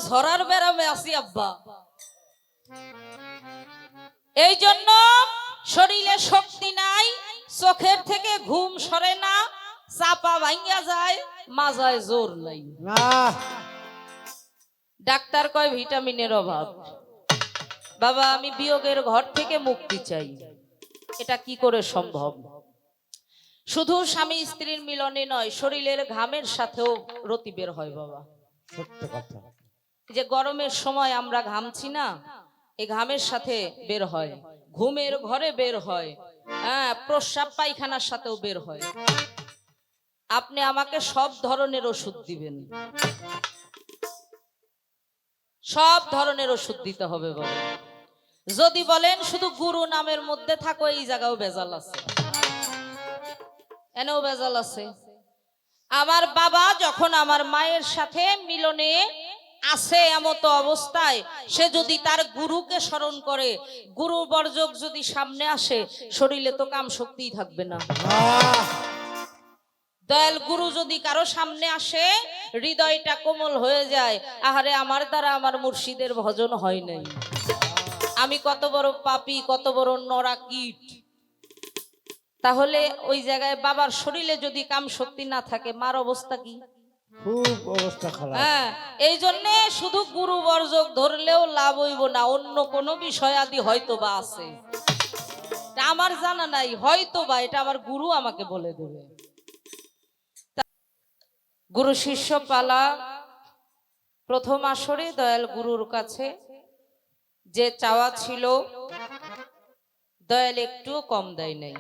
ঝরার বেরামে আছি আব্বা। এই জন্য শরীরে শক্তি নাই, চোখের থেকে ঘুম সরে না, চাপা ভাঙ্গা যায়, মাজায় জোর নাই। ডাক্তার কয় ভিটামিনের অভাব। বাবা আমি বিয়োগের ঘর থেকে মুক্তি চাই, এটা কি করে সম্ভব? শুধু স্বামী স্ত্রীর মিলনে নয়, শরীরের ঘামের সাথেও রতি বের হয় বাবা। সত্য কথা। যে গরমের সময় আমরা ঘামছি না, এই ঘামের সাথে বের হয়, ঘুমের ঘরে বের হয়, হ্যাঁ, প্রস্রাব পায়খানার সাথেও বের হয়। আপনি আমাকে সব ধরনের ওষুধ দিবেন, সব ধরনের ওষুধ দিতে হবে বাবা। যদি বলেন শুধু গুরু নামের মধ্যে থাকো, এই জায়গাও ভেজাল আছে, এনেও ভেজাল আছে। আমার বাবা যখন আমার মায়ের সাথে মিলনে আছে এমত অবস্থায়, সে যদি তার গুরুকে স্মরণ করে, গুরু বর্জক যদি সামনে আসে, শরীরে তো কাম শক্তিই থাকবে না। দয়াল গুরু যদি কারো সামনে আসে, হৃদয়টা কোমল হয়ে যায়, আহারে আমার দ্বারা আমার মুর্শিদের ভজন হয় নাই, আমি কত বড় পাপী, কত বড় নরা কীট। তাহলে ওই জায়গায় বাবার শরীরে যদি কাম শক্তি না থাকে, মার অবস্থা কি? খুব অবস্থা খারাপ। হ্যাঁ, এই জন্যে শুধু গুরু বর্জক ধরলেও লাভ হইব না, অন্য কোনো বিষয় আদি হয়তো বা আছে, আমার জানা নাই, হয়তো বা এটা আমার গুরু আমাকে বলে দেবে। গুরু শিষ্য পালা প্রথম আসরে দয়াল গুরুর কাছে যে চাওয়া ছিল, দয়াল একটুও কম দেয় নাই।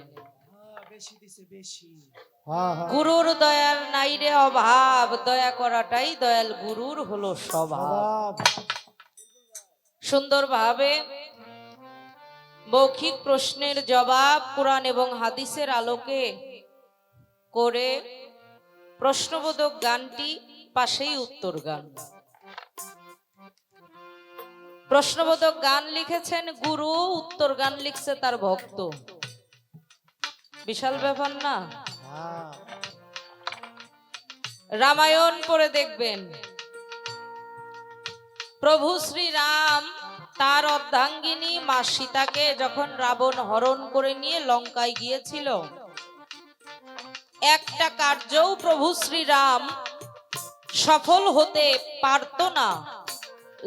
গুরুর দয়াল নাই রে অভাব, দয়া করাটাই দয়াল গুরুর হলো স্বভাব। সুন্দরভাবে মৌখিক প্রশ্নের জবাব কুরআন এবং হাদিসের আলোকে করে প্রশ্নবোধক গানটি, পাশেই উত্তর গান। প্রশ্নবোধক গান লিখেছেন গুরু, উত্তর গান লিখছে তার ভক্ত। বিশাল ব্যাপার না? রামায়ণ পড়ে দেখবেন, প্রভু শ্রীরাম তার অর্ধাঙ্গিনী মা সীতাকে যখন রাবণ হরণ করে নিয়ে লঙ্কায় গিয়েছিল, একটা কার্যও প্রভু শ্রীরাম সফল হতে পারত না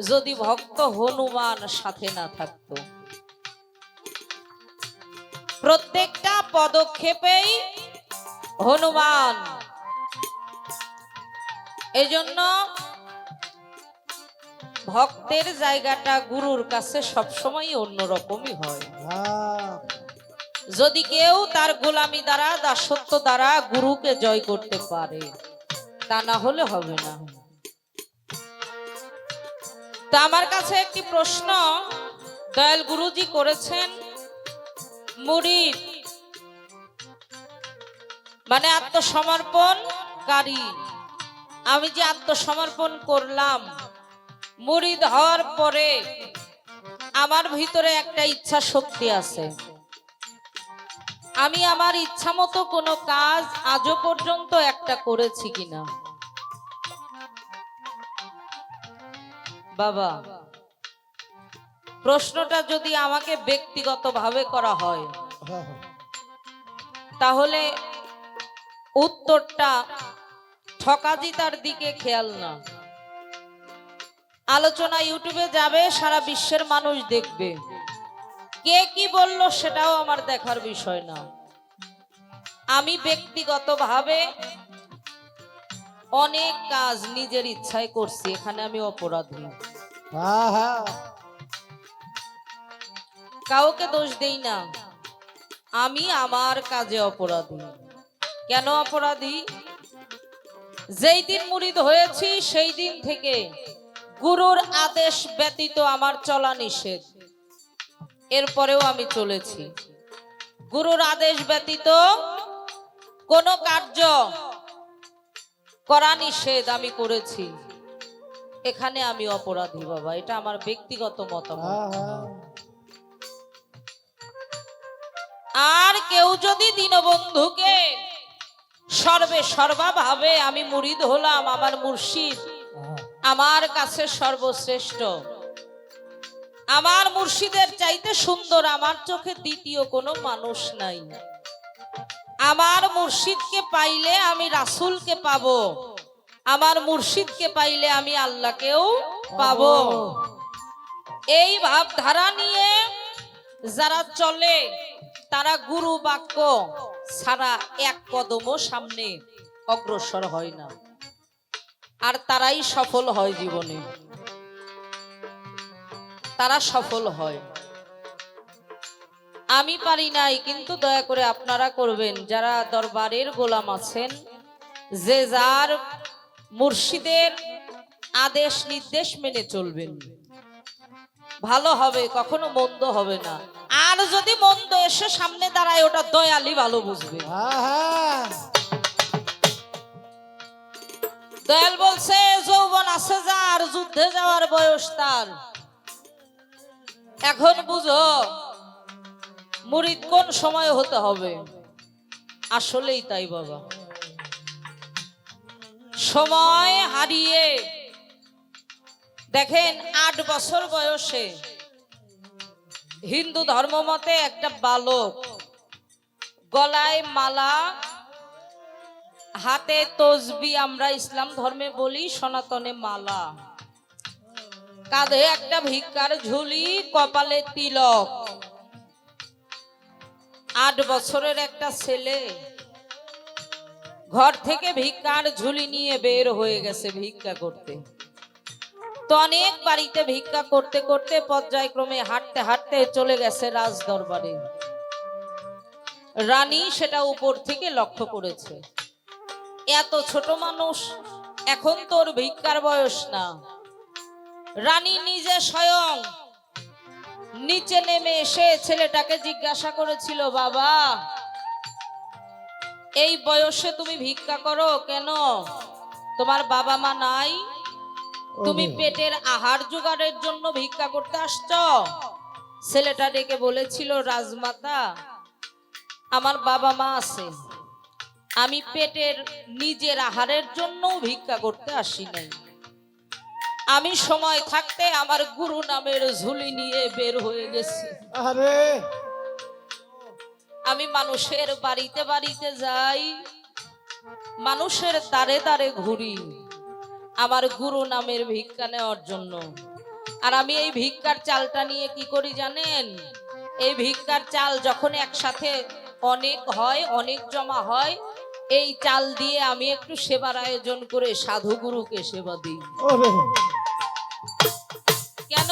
যদি ভক্ত হনুমান সাথে না থাকতো। প্রত্যেকটা পদক্ষেপেই হনুমান। এজন্য ভক্তের জায়গাটা গুরুর কাছে সবসময় অন্যরকমই হয়। যদি কেউ তার গোলামি দ্বারা, দাসত্ব দ্বারা গুরুকে জয় করতে পারে, তা না হলে হবে না। তো আমার কাছে একটি প্রশ্ন দয়াল গুরুজি করেছেন, মুরিদ মানে আত্মসমর্পণকারী, আমি যে আত্মসমর্পণ করলাম, মুরিদ হওয়ার পরে আমার ভিতরে একটা ইচ্ছা শক্তি আছে, আমি আমার ইচ্ছা মতো কোনো কাজ আজও পর্যন্ত একটা করেছি কিনা? বাবা প্রশ্নটা যদি আমাকে ব্যক্তিগতভাবে করা হয়, তাহলে উত্তরটা ঠকাজিতার দিকে খেয়াল না। আলোচনা ইউটিউবে যাবে, সারা বিশ্বের মানুষ দেখবে, কে কি বলল সেটাও আমার দেখার বিষয় না। আমি ব্যক্তিগতভাবে অনেক কাজ নিজের ইচ্ছায় করছি, এখানে আমি অপরাধী, কাউকে দোষ দেই না, আমি আমার কাজে অপরাধী। কেন অপরাধী? যেই দিন মুরিদ হয়েছি সেই দিন থেকে গুরুর আদেশ ব্যতীত আমার চলা নিষেধ, এরপরেও আমি চলেছি। গুরুর আদেশ ব্যতীত কোনো কার্য করা নিষেধ আমি করেছি, এখানে আমি অপরাধী বাবা, এটা আমার ব্যক্তিগত মতামত। আর কেউ যদি দীনবন্ধুকে সর্বে সর্বা ভাবে আমি মুরিদ হলাম, আমার মুর্শিদ আমার কাছে সর্বশ্রেষ্ঠ, আমার মুর্শিদের চাইতে সুন্দর আমার চোখে দ্বিতীয় কোনো মানুষ নাই। আমার মুর্শিদকে পাইলে আমি রাসূলকে পাবো, আমার মুর্শিদকে পাইলে আমি আল্লাহকেও পাবো। এই ভাবধারা নিয়ে যারা চলে তারা গুরু বাক্য ছাড়া এক কদমও সামনে অগ্রসর হয় না, আর তারাই সফল হয় জীবনে, তারা সফল হয়। আমি পারি নাই, কিন্তু দয়া করে আপনারা করবেন, যারা দরবারের গোলাম আছেন, যে যার মুর্শিদের আদেশ নির্দেশ মেনে চলবেন, ভালো হবে, কখনো মন্দ হবে না। আর যদি মন্দ এসে সামনে দাঁড়ায়, ওটা দয়ালি ভালো বুঝবে। দয়াল বলছে, যৌবন আছে যার, যুদ্ধে যাওয়ার বয়স তার। এখন বুঝো মুরিদ কোন সময় হতে হবে। আসলেই তাই বাবা, সময় হারিয়ে দেখেন 8 বছর বয়সে হিন্দু ধর্ম মতে একটা বালক, গলায় মালা, হাতে তসবি, আমরা ইসলাম ধর্মে বলি সনাতনে মালা, কাঁধে একটা ভিক্ষার ঝুলি, কপালে তিলক। 8 বছরের একটা ছেলে ঘর থেকে ভিক্ষার ঝুলি নিয়ে বের হয়ে গেছে ভিক্ষা করতে। তো অনেক বাড়িতে ভিক্ষা করতে করতে পর্যায়ক্রমে হাঁটতে হাঁটতে চলে গেছে রাজ দরবারে। রানী সেটা উপর থেকে লক্ষ্য করেছে, এত ছোট মানুষ, এখন তোর ভিক্ষার বয়স না। রানী নিজে স্বয়ং নিচে নেমে এসে ছেলেটাকে জিজ্ঞাসা করেছিল, বাবা এই বয়সে তুমি ভিক্ষা করো কেন? তোমার বাবা মা নাই? তুমি পেটের আহার জোগাড়ের জন্য ভিক্ষা করতে আসছো? ছেলেটা ডেকে বলেছিল, রাজমাতা আমার বাবা মা আছে, আমি পেটের নিজের আহারের জন্য ভিক্ষা করতে আসি নাই। আমি সময় থাকতে আমার গুরু নামের ঝুলি নিয়ে বের হয়ে গেছি। আরে আমি মানুষের বাড়িতে বাড়িতে যাই, মানুষের দ্বারে দ্বারে ঘুরি আমার গুরু নামের ভিক্ষা নেওয়ার জন্য। আর আমি এই ভিক্ষার চালটা নিয়ে কি করি জানেন? এই ভিক্ষার চাল যখন একসাথে অনেক হয়, অনেক জমা হয়, এই চাল দিয়ে আমি একটু সেবার আয়োজন করে সাধু গুরুকে সেবা দিই। কেন?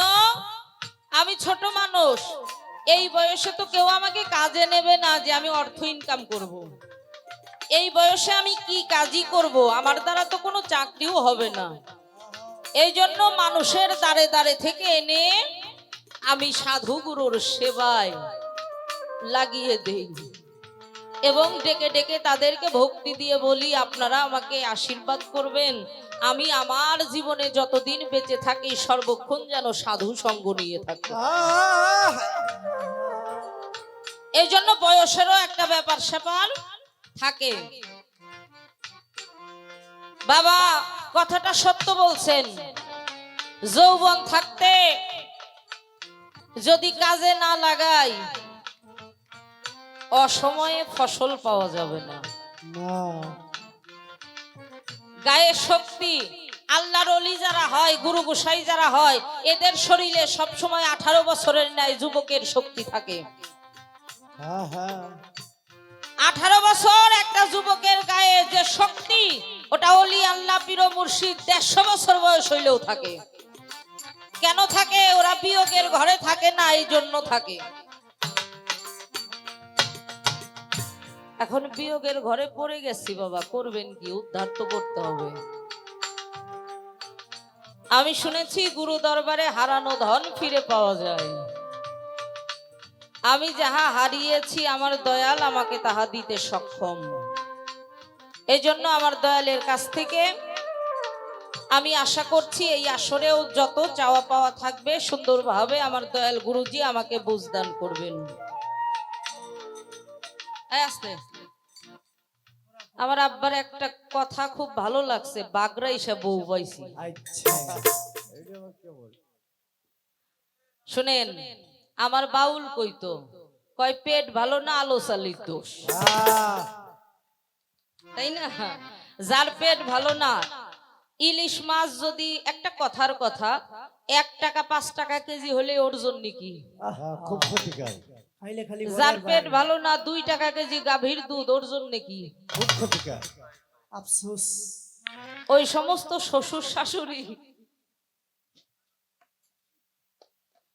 আমি ছোট মানুষ, এই বয়সে তো কেউ আমাকে কাজে নেবে না যে আমি অর্থ ইনকাম করব। এই বয়সে আমি কি কাজই করব? আমার দ্বারা তো কোনো চাকরিও হবে না। এই জন্য মানুষের দ্বারে দ্বারে থেকে এনে আমি সাধু গুরুর সেবায় লাগিয়ে দেই এবং ডেকে ডেকে তাদেরকে ভক্তি দিয়ে বলি, আপনারা আমাকে আশীর্বাদ করবেন, আমি আমার জীবনে যতদিন বেঁচে থাকি সর্বক্ষণ যেন সাধু সঙ্গ নিয়ে থাকি। এই জন্য বয়সেরও একটা ব্যাপার স্যাপার থাকে। বাবা কথাটা সত্য বলছেন, যৌবন থাকতে যদি কাজে না লাগাই, অসময়ে ফসল পাওয়া যাবে না। গায়ে শক্তি, আল্লাহর ওলি যারা হয়, গুরু গোসাই যারা হয়, এদের শরীরে সবসময় 18 বছরের ন্যায় যুবকের শক্তি থাকে। 18 বছর একটা যুবকের গায়ে যে শক্তি, ওটা ওলি আল্লাহ পীর মুর্শিদ 150 বছর বয়স হইলেও থাকে। কেন থাকে? ওরা বিয়োগের ঘরে থাকে না, এই জন্য থাকে। এখন বিয়োগের ঘরে পড়ে গেছি বাবা, করবেন কি? উদ্ধার তো করতে হবে। আমি শুনেছি গুরু দরবারে হারানো ধন ফিরে পাওয়া যায়। আমি যাহা হারিয়েছি আমার দয়াল আমাকে তাহা দিতে সক্ষম। এই জন্য আমার দয়ালের কাছ থেকে আমি আশা করছি এই আসরেও যত চাওয়া পাওয়া থাকবে সুন্দরভাবে আমার দয়াল গুরুজি আমাকে বুঝদান করবেন। আস্তে আমার আব্বার একটা কথা খুব ভালো লাগছে, বাগরা এসে বউ পাইছি। আচ্ছা এটা আবার কে বলে? শুনেন, আমার বাউল কইতো, কয় পেট ভালো না আলো চালির দোষ, আহ, তাই না? যার পেট ভালো না, ইলিশ মাছ যদি একটা কথার কথা 1 টাকা 5 টাকা কেজি হলে ওর জন্য কি? খুব ক্ষতিকর, খাইলে খালি যার বলার পেট বাইরে। ভালো না 2 টাকা কেজি গাভীর দুধ ওর জন্য কি? খুব ক্ষতিকর। আফসোস। ওই সমস্ত শ্বশুর শাশুড়ি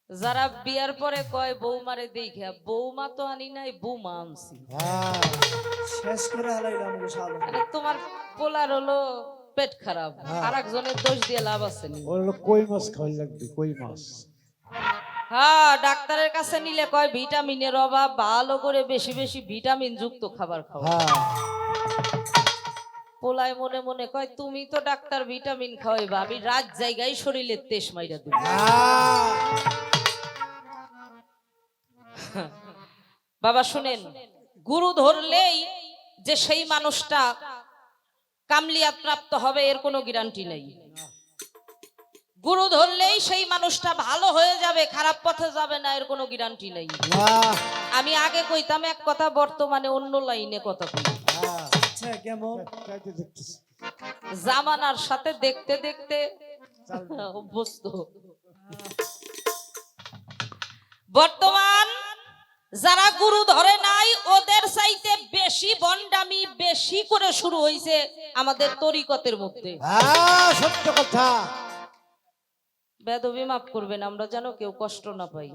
যারা বিয়ার পরে কয় বৌমারে দেখে, বৌমা তো আনি নাই, বৌমা আনছি। হ্যাঁ, শেষ করে হালাইলাম গো শালা। মানে তোমার পোলার হলো পেট খারাপ, হ্যাঁ। আর একজনের দোষ দিয়ে লাভ আছে নি? ওর হলো কই মাছ খাওয়াই লাগবে, কই মাছ। হ্যাঁ, ডাক্তারের কাছে নিলে কয় ভিটামিনের অভাব, ভালো করে বেশি বেশি ভিটামিন যুক্ত খাবার খাওয়া। হ্যাঁ, পোলায় মনে মনে কয় তুমি তো ডাক্তার ভিটামিন খাওয়াইবা, আমি রাত জায়গায় শরীরে তেজ মাইরা দিব। হ্যাঁ, বাবা শুনেন, গুরু ধরলেই যে সেই মানুষটা কামলিয়াত প্রাপ্ত হবে এর কোনো গ্যারান্টি নেই। গুরু ধরলেই সেই মানুষটা ভালো হয়ে যাবে, খারাপ পথে যাবে না, এর কোনো গ্যারান্টি নেই। হ্যাঁ, আমি আগে কইতাম এক কথা, বর্তমানে অন্য লাইনে কথা কই। হ্যাঁ, আচ্ছা কেমন? চাইতে দেখতেছি। জামানার সাথে দেখতে দেখতে অভ্যস্ত। বর্তমান যারা গুরু ধরে নাই ওদের চাইতে বেশি বন্ডামি বেশি করে শুরু হয়েছে আমাদের তরিকতের মধ্যে। হ্যাঁ, সত্য কথা। বেদবি মাফ করবেন, আমরা যেন কেউ কষ্ট না পাই।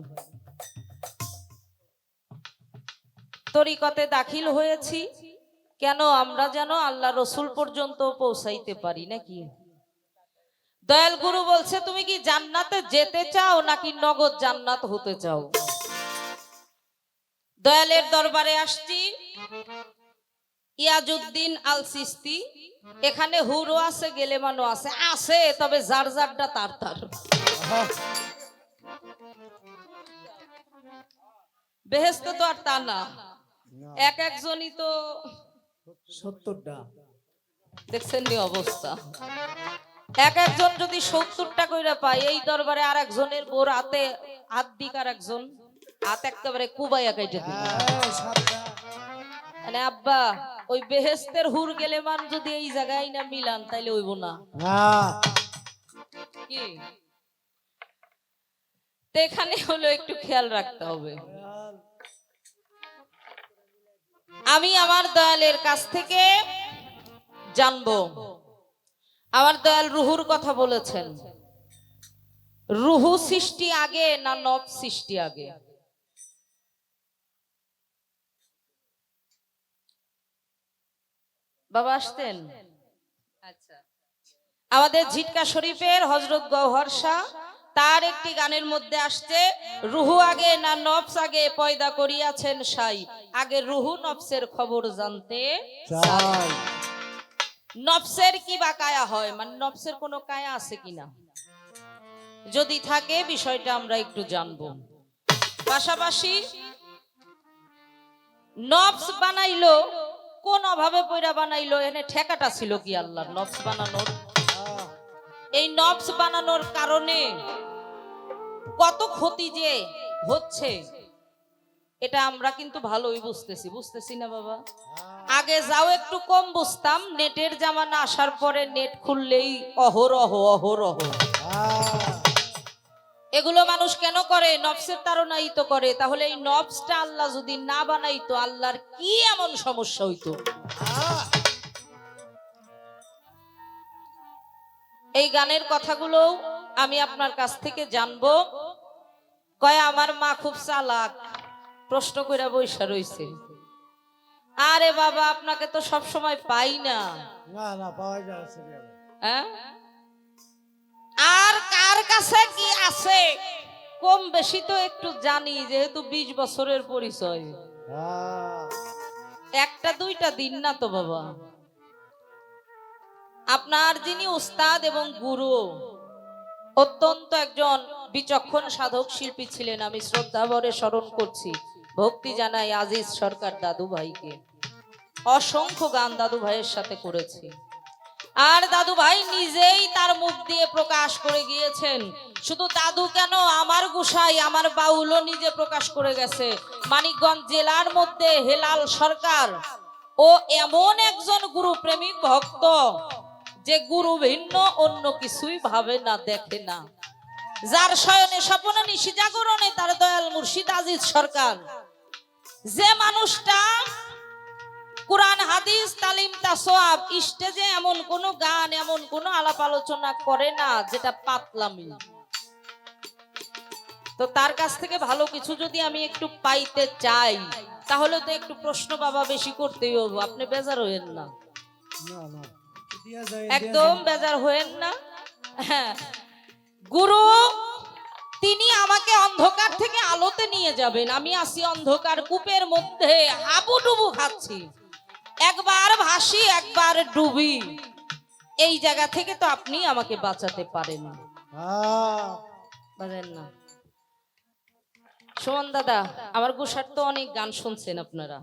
তরিকতে দাখিল হয়েছি কেন? আমরা যেন আল্লাহ রসুল পর্যন্ত পৌঁছাইতে পারি নাকি? দয়াল গুরু বলছে, তুমি কি জান্নাতে যেতে চাও নাকি নগদ জান্নাত হতে চাও? দয়ালের দরবারে আসছি, ইয়াজউদ্দিন আল সিস্তি। এখানে হুরও আছে, গেলেমানও আছে, আছে তবে যার যারটা তার তার। হ্যাঁ, বেহেস্ত তো আর তা না, না, এক একজনই তো 70টা। দেখছেন নি অবস্থা। এক একজন যদি 70টা কইরা পায়, এই দরবারে আর একজনের বোর হাতে হাত দিক, আর একজন হাত একেবারে কুবাইয়া কাইটে দিক। হ্যাঁ, 7টা। মানে আব্বা, ওই বেহেস্তের হুর গেলেমান যদি এই জায়গায় না মিলান তাইলে হইব না না, কি? তো এখানে হলো একটু খেয়াল রাখতে হবে। আমি আমার দয়ালের কাছ থেকে জানবো, আমার দয়াল রুহুর কথা বলেছেন। রুহু সৃষ্টি আগে না নব সৃষ্টি আগে? বাবা আসতেন? আচ্ছা, আমাদের ঝিটকা শরীফের হযরত গওহর শাহ তার একটি গানের মধ্যে আসছে, রুহু আগে না নফস আগে পয়দা করিয়াছেন সাই, আগে রুহু নফসের খবর জানতে চাই। চাই। নফসের কি বা কায়া হয়, মানে নফসের কোনো কায়া আছে কিনা, যদি থাকে বিষয়টা আমরা একটু জানবো। পাশাপাশি নফস বানাইলো কোন অভাবে পয়রা বানাইলো, এনে ঠেকাটা ছিল কি আল্লাহর নফস বানানোর? হ্যাঁ, এই নফস বানানোর কারণে কত ক্ষতি যে হচ্ছে এটা আমরা কিন্তু ভালোই বুঝতেছি না বাবা? আগে যাও একটু কম বুঝতাম, নেটের জামানা আসার পরে নেট খুললেই অহরহ অহরহ হ্যাঁ, এগুলো মানুষ কেন করে? নফসের তাড়নাই তো করে। তাহলে এই নফসটা আল্লাহ যদি না বানাইতো, আল্লাহর কি এমন সমস্যা হইতো? হ্যাঁ, এই গানের কথাগুলো আমি আপনার কাছ থেকে জানবো। কয় আমার মা খুব চালাক, প্রশ্ন কইরা বইসা রইছে। আরে বাবা, আপনাকে তো সব সময় পাই না। না, না, পাওয়া যায় না সিরিয়াল। হ্যাঁ? আর কার কাছে কি আছে কম বেশি তো একটু জানি, যেহেতু 20 বছরের পরিচয়। হ্যাঁ, একটা দুইটা দিন না তো বাবা। আপনার যিনি উস্তাদ এবং গুরু, অত্যন্ত একজন বিচক্ষণ সাধক শিল্পী ছিলেন, আমি শ্রদ্ধা ভরে স্মরণ করছি, ভক্তি জানাই আজিজ সরকার দাদু ভাইকে। অসংখ্য গান দাদু ভাইয়ের সাথে করেছি। আর দাদু ভাই নিজেই তার মুখ দিয়ে প্রকাশ করে গিয়েছেন। শুধু দাদু কেন, আমার গোসাই আমার বাউলও নিজে প্রকাশ করে গেছে। মানিকগঞ্জ জেলার মধ্যে হেলাল সরকার ও এমন একজন গুরু প্রেমিক ভক্ত যে গুরু ভিন্ন অন্য কিছুই ভাবে না, দেখে না, যার শয়নে স্বপনে নিশি জাগরণে তার দয়াল মুর্শিদ আজিজ সরকার। যে মানুষটা কুরআন হাদিস তালিম তাসওয়াব স্টেজে এমন কোন গান এমন কোন আলাপ আলোচনা করে না যেটা পাতলামি। তো তার কাছ থেকে ভালো কিছু যদি আমি একটু পাইতে চাই তাহলে তো একটু প্রশ্ন বাবা বেশি করতেই হবে। আপনি বেজার হইেন না, না না দিয়া যায় একদম বেজার হইেন না। হ্যাঁ, গুরু তিনি আমাকে অন্ধকার থেকে আলোতে নিয়ে যাবেন। আমি আছি অন্ধকার কূপের মধ্যে, হাবুডুবু খাচ্ছি, একবার ভাসি একবার ডুবি। এই জায়গা থেকে তো আপনি আমাকে বাঁচাতে পারেন বুঝেন না। সুমন দাদা, আমার গোসার তো অনেক গান শুনছেন আপনারা,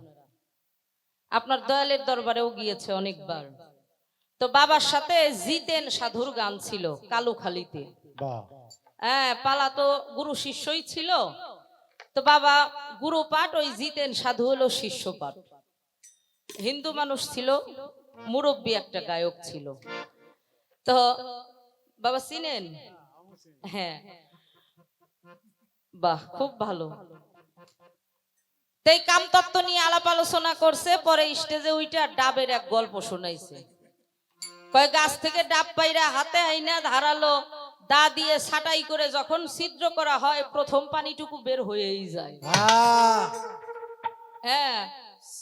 আপনার দয়ালের দরবারেও গিয়েছে অনেকবার। তো বাবার সাথে জিতেন সাধুর গান ছিল কালুখালীতে। বাহ হ্যাঁ, পালা তো গুরু শিষ্যই ছিল। তো বাবা গুরু পাঠ, ওই জিতেন সাধু হলো শিষ্য পাঠ। হিন্দু মানুষ ছিল, মুরব্বী একটা গায়ক ছিল। তো বাবা চিনেন? হ্যাঁ, বাহ, খুব ভালো। তাই কামতত্ত্ব নিয়ে আলাপ আলোচনা করছে, পরে স্টেজে উইটা ডাবের এক গল্প শোনাইছে। কয় গাছ থেকে ডাব পাইরা হাতে আইনা ধারালো দা দিয়ে ছাটাই করে যখন ছিদ্র করা হয় প্রথম পানিটুকু বের হয়েই যায়। হ্যাঁ,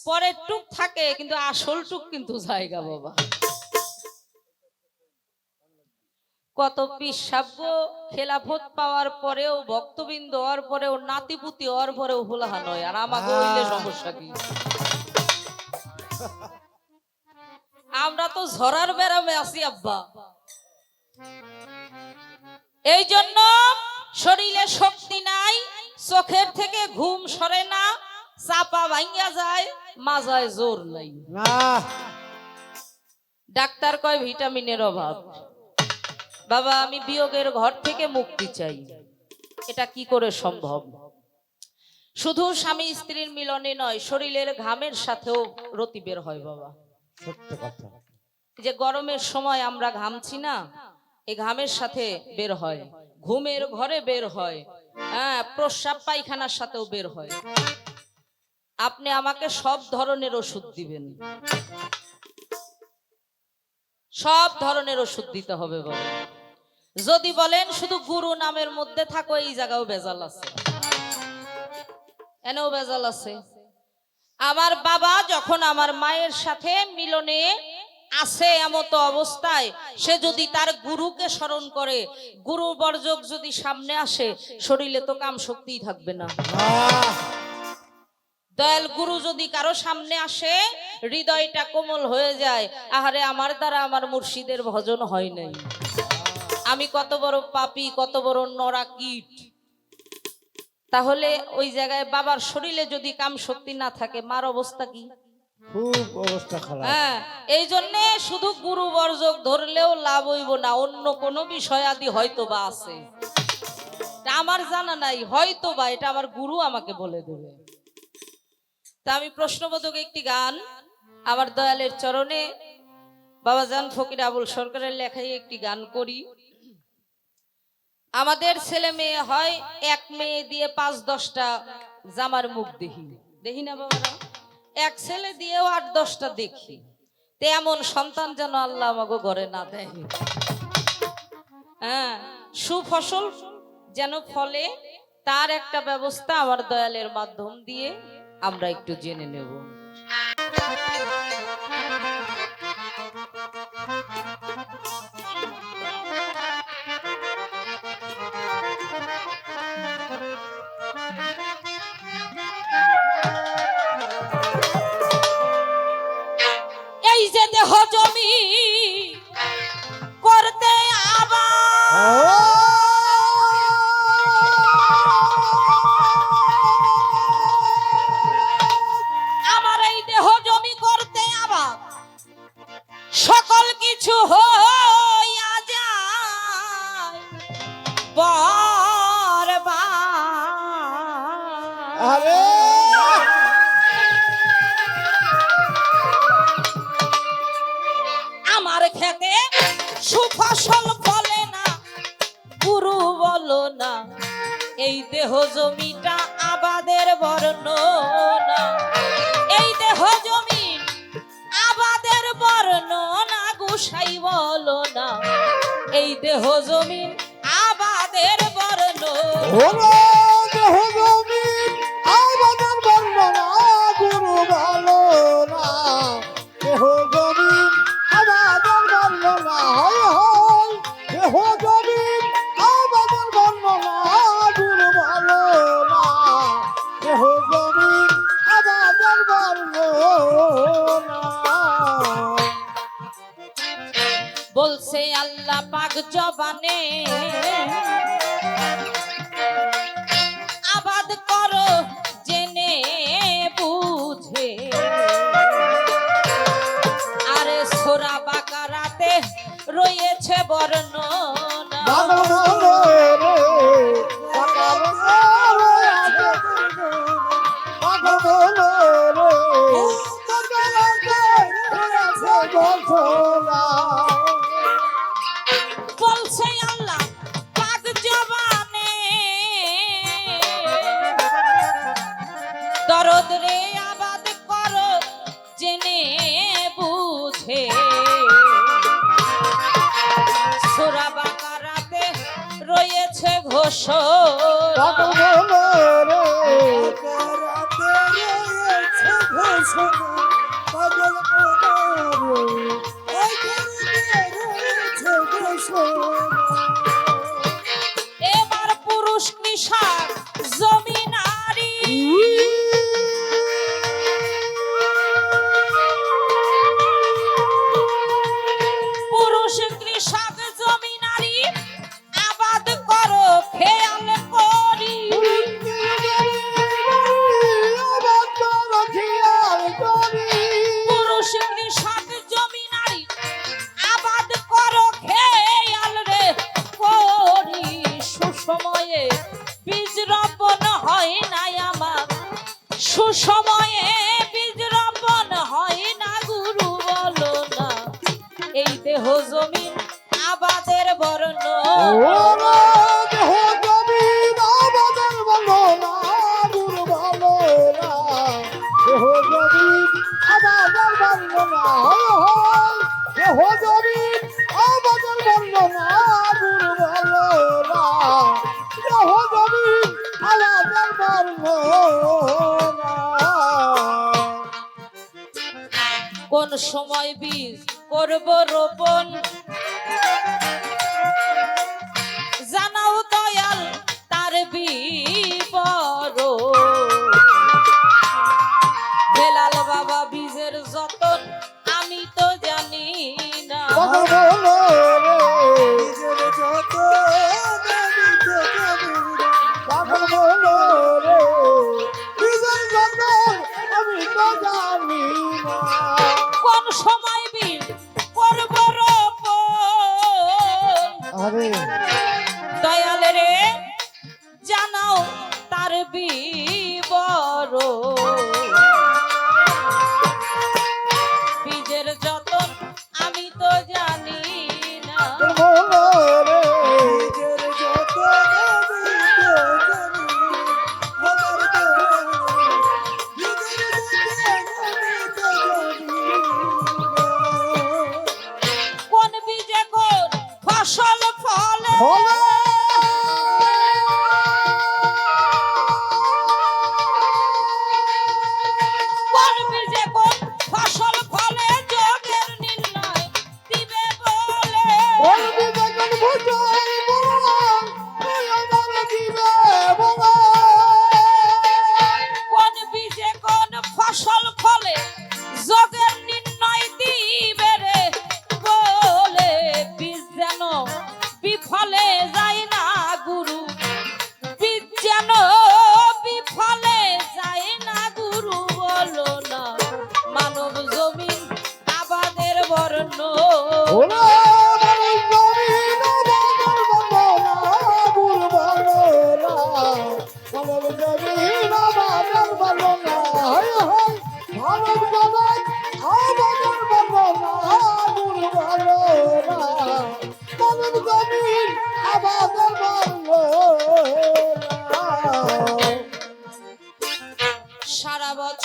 পরের টুক থাকে কিন্তু আসল টুক কিন্তু জায়গা বাবা। কত পিসাব্য খেলাফত পাওয়ার পরেও, ভক্তবৃন্দ হওয়ার পরেও, নাতিপুতি হওয়ার পরেও হুলাহা নয়। আর আমাকে হইলে সমস্যা কি? আমরা তো ঝরার বেরামে আছি আব্বা। এই জন্য শরীরে শক্তি নাই, চোখের থেকে ঘুম সরে না, চাপা ভাঙ্গা যায়, মাজায় জোর নাই। ডাক্তার কয় ভিটামিনের অভাব। বাবা, আমি বিয়োগের ঘর থেকে মুক্তি চাই। এটা কি করে সম্ভব? শুধু স্বামী স্ত্রীর মিলনে নয়, শরীরের ঘামের সাথেও রতি বের হয় বাবা। সত্য কথা। যে গরমের সময় আমরা ঘামছি না, এই ঘামের সাথে বের হয়, ঘুমের ঘরে বের হয়, হ্যাঁ, প্রস্রাব পায়খানার সাথেও বের হয়। আপনি আমাকে সব ধরনের ওষুধ দিবেন, সব ধরনের ওষুধ দিতে হবে বাবা। যদি বলেন শুধু গুরু নামের মধ্যে থাকো, এই জায়গাও ভেজাল আছে, এনেও ভেজাল আছে। আমার বাবা যখন আমার মায়ের সাথে মিলনে আছে এমতো অবস্থায়, সে যদি তার গুরুকে স্মরণ করে, গুরু বর্জক যদি সামনে আসে, শরীরে তো কাম শক্তিই থাকবে না। দয়াল গুরু যদি কারো সামনে আসে, হৃদয়টা কোমল হয়ে যায়। আহারে, আমার দ্বারা আমার মুর্শিদের ভজন হয় নাই, আমি কত বড় পাপী, কত বড় নরা কীট। তাহলে ওই জায়গায় বাবার শরীরে যদি কাম শক্তি না থাকে, মার অবস্থা কি? খুব অবস্থা খারাপ। হ্যাঁ, এই জন্য শুধু গুরু বর্জক ধরলেও লাভ হইব না, অন্য কোনো বিষয় আদি হয়তো বা আছে, আমার জানা নাই, হয়তো বা এটা আমার গুরু আমাকে বলে দেবে। তা আমি প্রশ্নবোধক একটি গান আমার দয়ালের চরণে বাবাজান ফকির আবুল সরকারের লেখায় একটি গান করি। আমাদের ছেলে মেয়ে হয়, এক মেয়ে দিয়ে 5-10টা জামার মুখ দেখি, দেখি না বাবারা? এক ছেলে দিয়েও 8-10টা দেখি। তেমন সন্তান যেন আল্লাহ আমাকে ঘরে না দেয়। হ্যাঁ, সুফসল যেন ফলে, তার একটা ব্যবস্থা আমার দয়ালের মাধ্যম দিয়ে আমরা একটু জেনে নেব। এই যে দেহ জমি করতে আমার এই দেহ জমি করতে বরবাদ। আরে আমার খেতে সুফসল ফলে না, গুরু বলো না এই দেহ জমিটা আবাদের বর্ণনা। এই দেহ জমি আবাদের বর্ণনা, গোসাই বলো না এই দেহ জমি আবাদের বর্ণনা। ওরে দেহ জমিন আমাদের বর্ণনা গুরু ভালো না, দেহ জমিন আমাদের বর্ণনা, হয় হয় দেহ জমিন আমাদের বর্ণনা গুরু ভালো না, দেহ জমিন আমাদের বর্ণনা। বলছে আল্লাহ পাক জবানে, আবাদ করো জেনে বুঝে। আরে সোরা বাকারাতে রয়েছে বর্ণনা। ভালো ভালো রে পাকার রে আছে, ভালো ভালো রে পাকার আছে বলছোলা। বলছে আল্লাহ পাক জবানে, দরদ রে আবাদ করো জেনে বুঝে। সূরা বাকারাতে রয়েছে ঘোষণা। ভালো ভালো রে রাতে রয়েছে ঘোষণা, পাগল মনা রে, ওই ঘরেতে রয়েছে ঘোষণা। এবার পুরুষ নিশার জমিনারি, পুরুষ কৃষক জমিনারি আবাদ করো খেয়াল করি। পুরুষ কৃষক জমিনারি আবাদ করো খেয়াল রে করি। সুসময়ে বীজ রোপণ হয় নাই আমার, সুসময়ে বীজ রোপণ হয় না, গুরু বলো না এই দেহ জমি আবাদের বর্ণনা। কোন সময় বীজ করব রোপণ, জানাও দয়াল তার বিবরণ। বেলাল বাবা বীজের যতন আমি তো জানি না। নিজের যত আমি তো জানি না। কোন সময় বীজ করব রোপণ, আরে দয়াল রে জানাও তার বিবরণ। বীজের যতন আমি তো জানি না। নিজের যত আমি তো জানি না। আমার দয়াল, নিজের যত আমি তো জানি না। কোন বীজে কোন ফসল ফলে,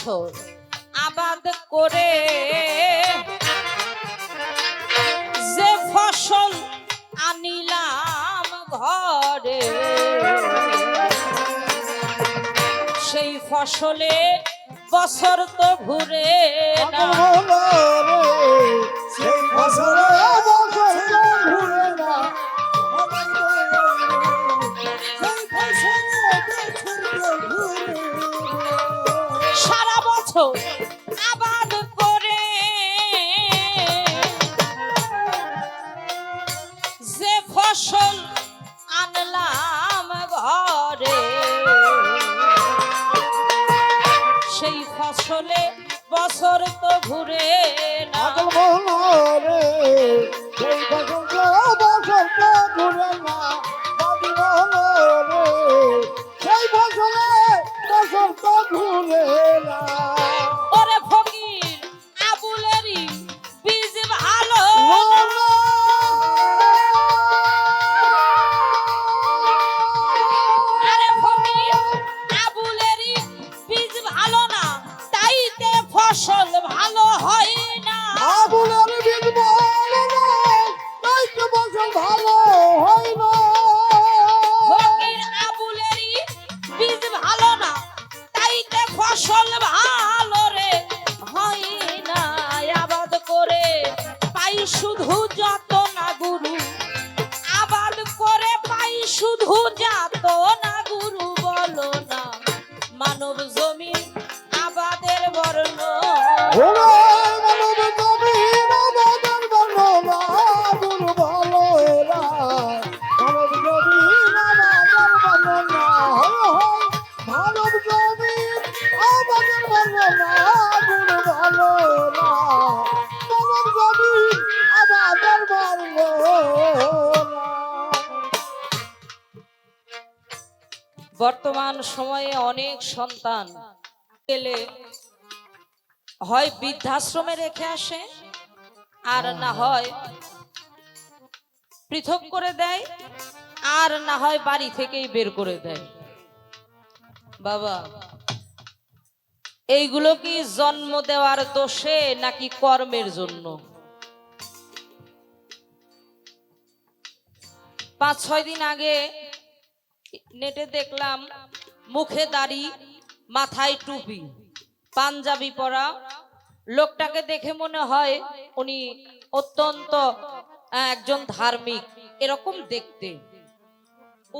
বছর আবাদ করে যে ফসল আনিলাম ঘরে, সেই ফসলে বছর তো ঘুরে না। পাগল হলো রে সেই ফসলে বছর তো ঘুরে না। আমার দয়াল সেই ফসলে বছর তো ঘুরে না। সারা বছর আবাদ করে যে ফসল আনলাম ঘরে, সেই ফসলে বছর তো ঘুরে না। পাগল হলো রে সেই ফসলে বছর তো ঘুরে না। পাগল হলো রে সেই ফসলে বছর তো ঘুরে না। ওরে ফকির আবুলেরই বীজ ভালো, আরে ফকির আবুলেরই বীজ ভালো না, তাইতে ফসল ভালো হয় না। আগুনের বীজ ভালো না, তাই তো ফসল ভালো হয় না। ফকির আবুলেরই বীজ ভালো না, তাইতে ফসল ভালো রে হয় না। আবাদ করে পাই শুধু যত না গুরু, আবাদ করে পাই শুধু যত না গুরু, বলো না মানব জমিন আবাদের বর্ণ। ওরে মানব জমিন আমাদের বর্ণনা, গুরু ভালো এরা। মানব জমিন আমাদের বর্ণনা, মানব জমিন আমাদের বর্ণনা, গুরু ভালো এরা। মানব জমিন আমাদের বর্ণনা। বর্তমান সময়ে অনেক সন্তান পেলে হয় বৃদ্ধাশ্রমে রেখে আসে, আর না হয় পৃথক করে দেয়, আর না হয় বাড়ি থেকেই বের করে দেয়। বাবা, এইগুলো কি জন্ম দেওয়ার দোষে নাকি কর্মের জন্য? 5-6 দিন আগে নেটে দেখলাম মুখে দাড়ি, মাথায় টুপি, পাঞ্জাবি পরা লোকটাকে দেখে মনে হয় উনি অত্যন্ত একজন ধার্মিক এরকম দেখতে,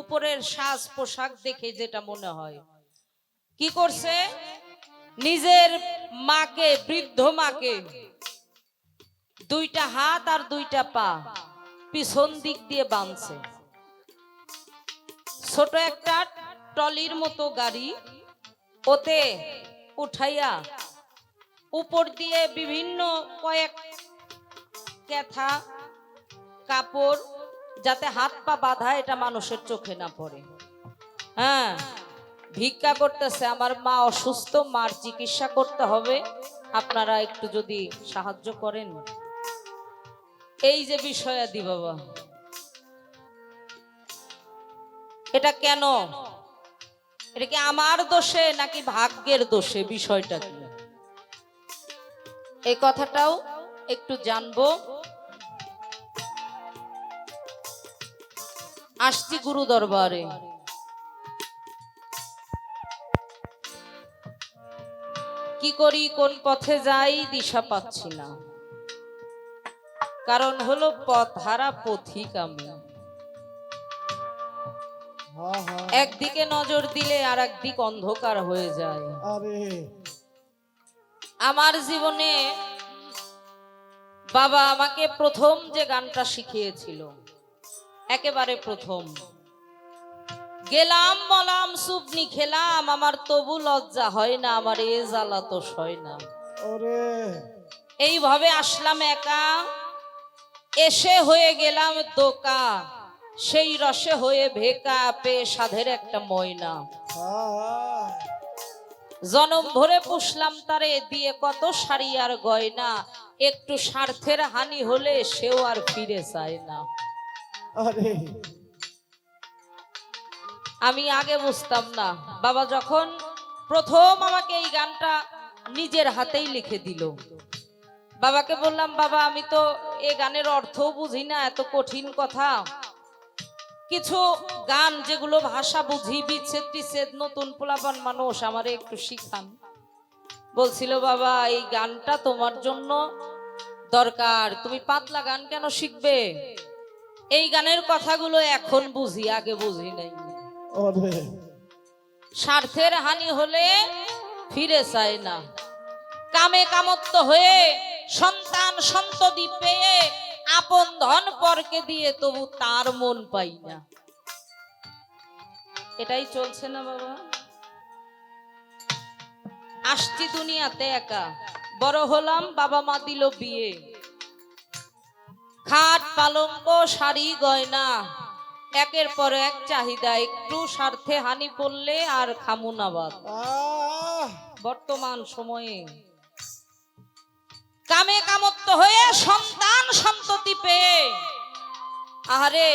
উপরের সাজ পোশাক দেখে যেটা মনে হয়। কি করছে, নিজের মাকে, বৃদ্ধ মাকে 2টা হাত আর 2টা পা পিছন দিক দিয়ে বাঁধছে। ছোট একটা ট্রলির মতো গাড়ি, ওতে উঠাইয়া উপর দিয়ে বিভিন্ন কয়েক ক্যাথা কাপড়, যাতে হাত পা বাঁধা এটা মানুষের চোখে না পড়ে। হ্যাঁ, ভিক্ষা করতেছে, আমার মা অসুস্থ, মার চিকিৎসা করতে হবে, আপনারা একটু যদি সাহায্য করেন। এই যে বিষয়াদি বাবা, এটা কেন? এটা কি আমার দোষে নাকি ভাগ্যের দোষে? বিষয়টা কি, এই কথাটাও একটু জানবো। আসছি গুরু দরবারে। কি করি, কোন পথে যাই, দিশা পাচ্ছি না। কারণ হলো পথ হারা পথিক আমি। একদিকে নজর দিলে আর একদিক অন্ধকার হয়ে যায়। আরে আমার জীবনে বাবা আমাকে প্রথম যে গানটা শিখিয়েছিল, একেবারে প্রথম, গেলাম মলাম সুবনি খেলাম, আমার তবু লজ্জা হয় না, আমার এ জ্বালা তো সয় না। ওরে এইভাবে আসলাম একা, এসে হয়ে গেলাম দোকা, সেই রসে হয়ে ভেকা, পেয়ে সাধের একটা ময়না। জনম ভরে পুষলাম তারে, দিয়ে কত শাড়ি আর গয়না, একটু স্বার্থের হানি হলে সেও আর ফিরে চায় না। আরে আমি আগে বুঝতাম না। বাবা যখন প্রথম আমাকে এই গানটা নিজের হাতেই লিখে দিল। বাবাকে বললাম, বাবা আমি তো এ গানের অর্থও বুঝি না, এত কঠিন কথা, কিছু গান যেগুলো ভাষা বুঝি, বিচ্ছেদ টিচ্ছেদ, নতুন পোলাপান মানুষ, আমারে একটু শিখান। বলছিল, বাবা এই গানটা তোমার জন্য দরকার, তুমি পাতলা গান কেন শিখবে? এই গানের কথাগুলো এখন বুঝি, আগে বুঝি নাই। ওরে স্বার্থের হানি হলে ফিরে চায় না, কামে কামত্ব হয়ে সন্তান সন্ততি পেয়ে আপন ধন পরকে দিয়ে তবু তার মন পাই না। এটাই চলছে না বাবা? আসছি দুনিয়াতে একা, বড় হলাম, বাবা মা দিল বিয়ে, খাট পালঙ্ক শাড়ি গয়না, একের পর এক চাহিদা, একটু স্বার্থে হানি পড়লে আর খামুনাবাদ। বর্তমান সময়ে কামে কামত্ব হয়ে সন্তান সন্ততি পেয়ে, আহারে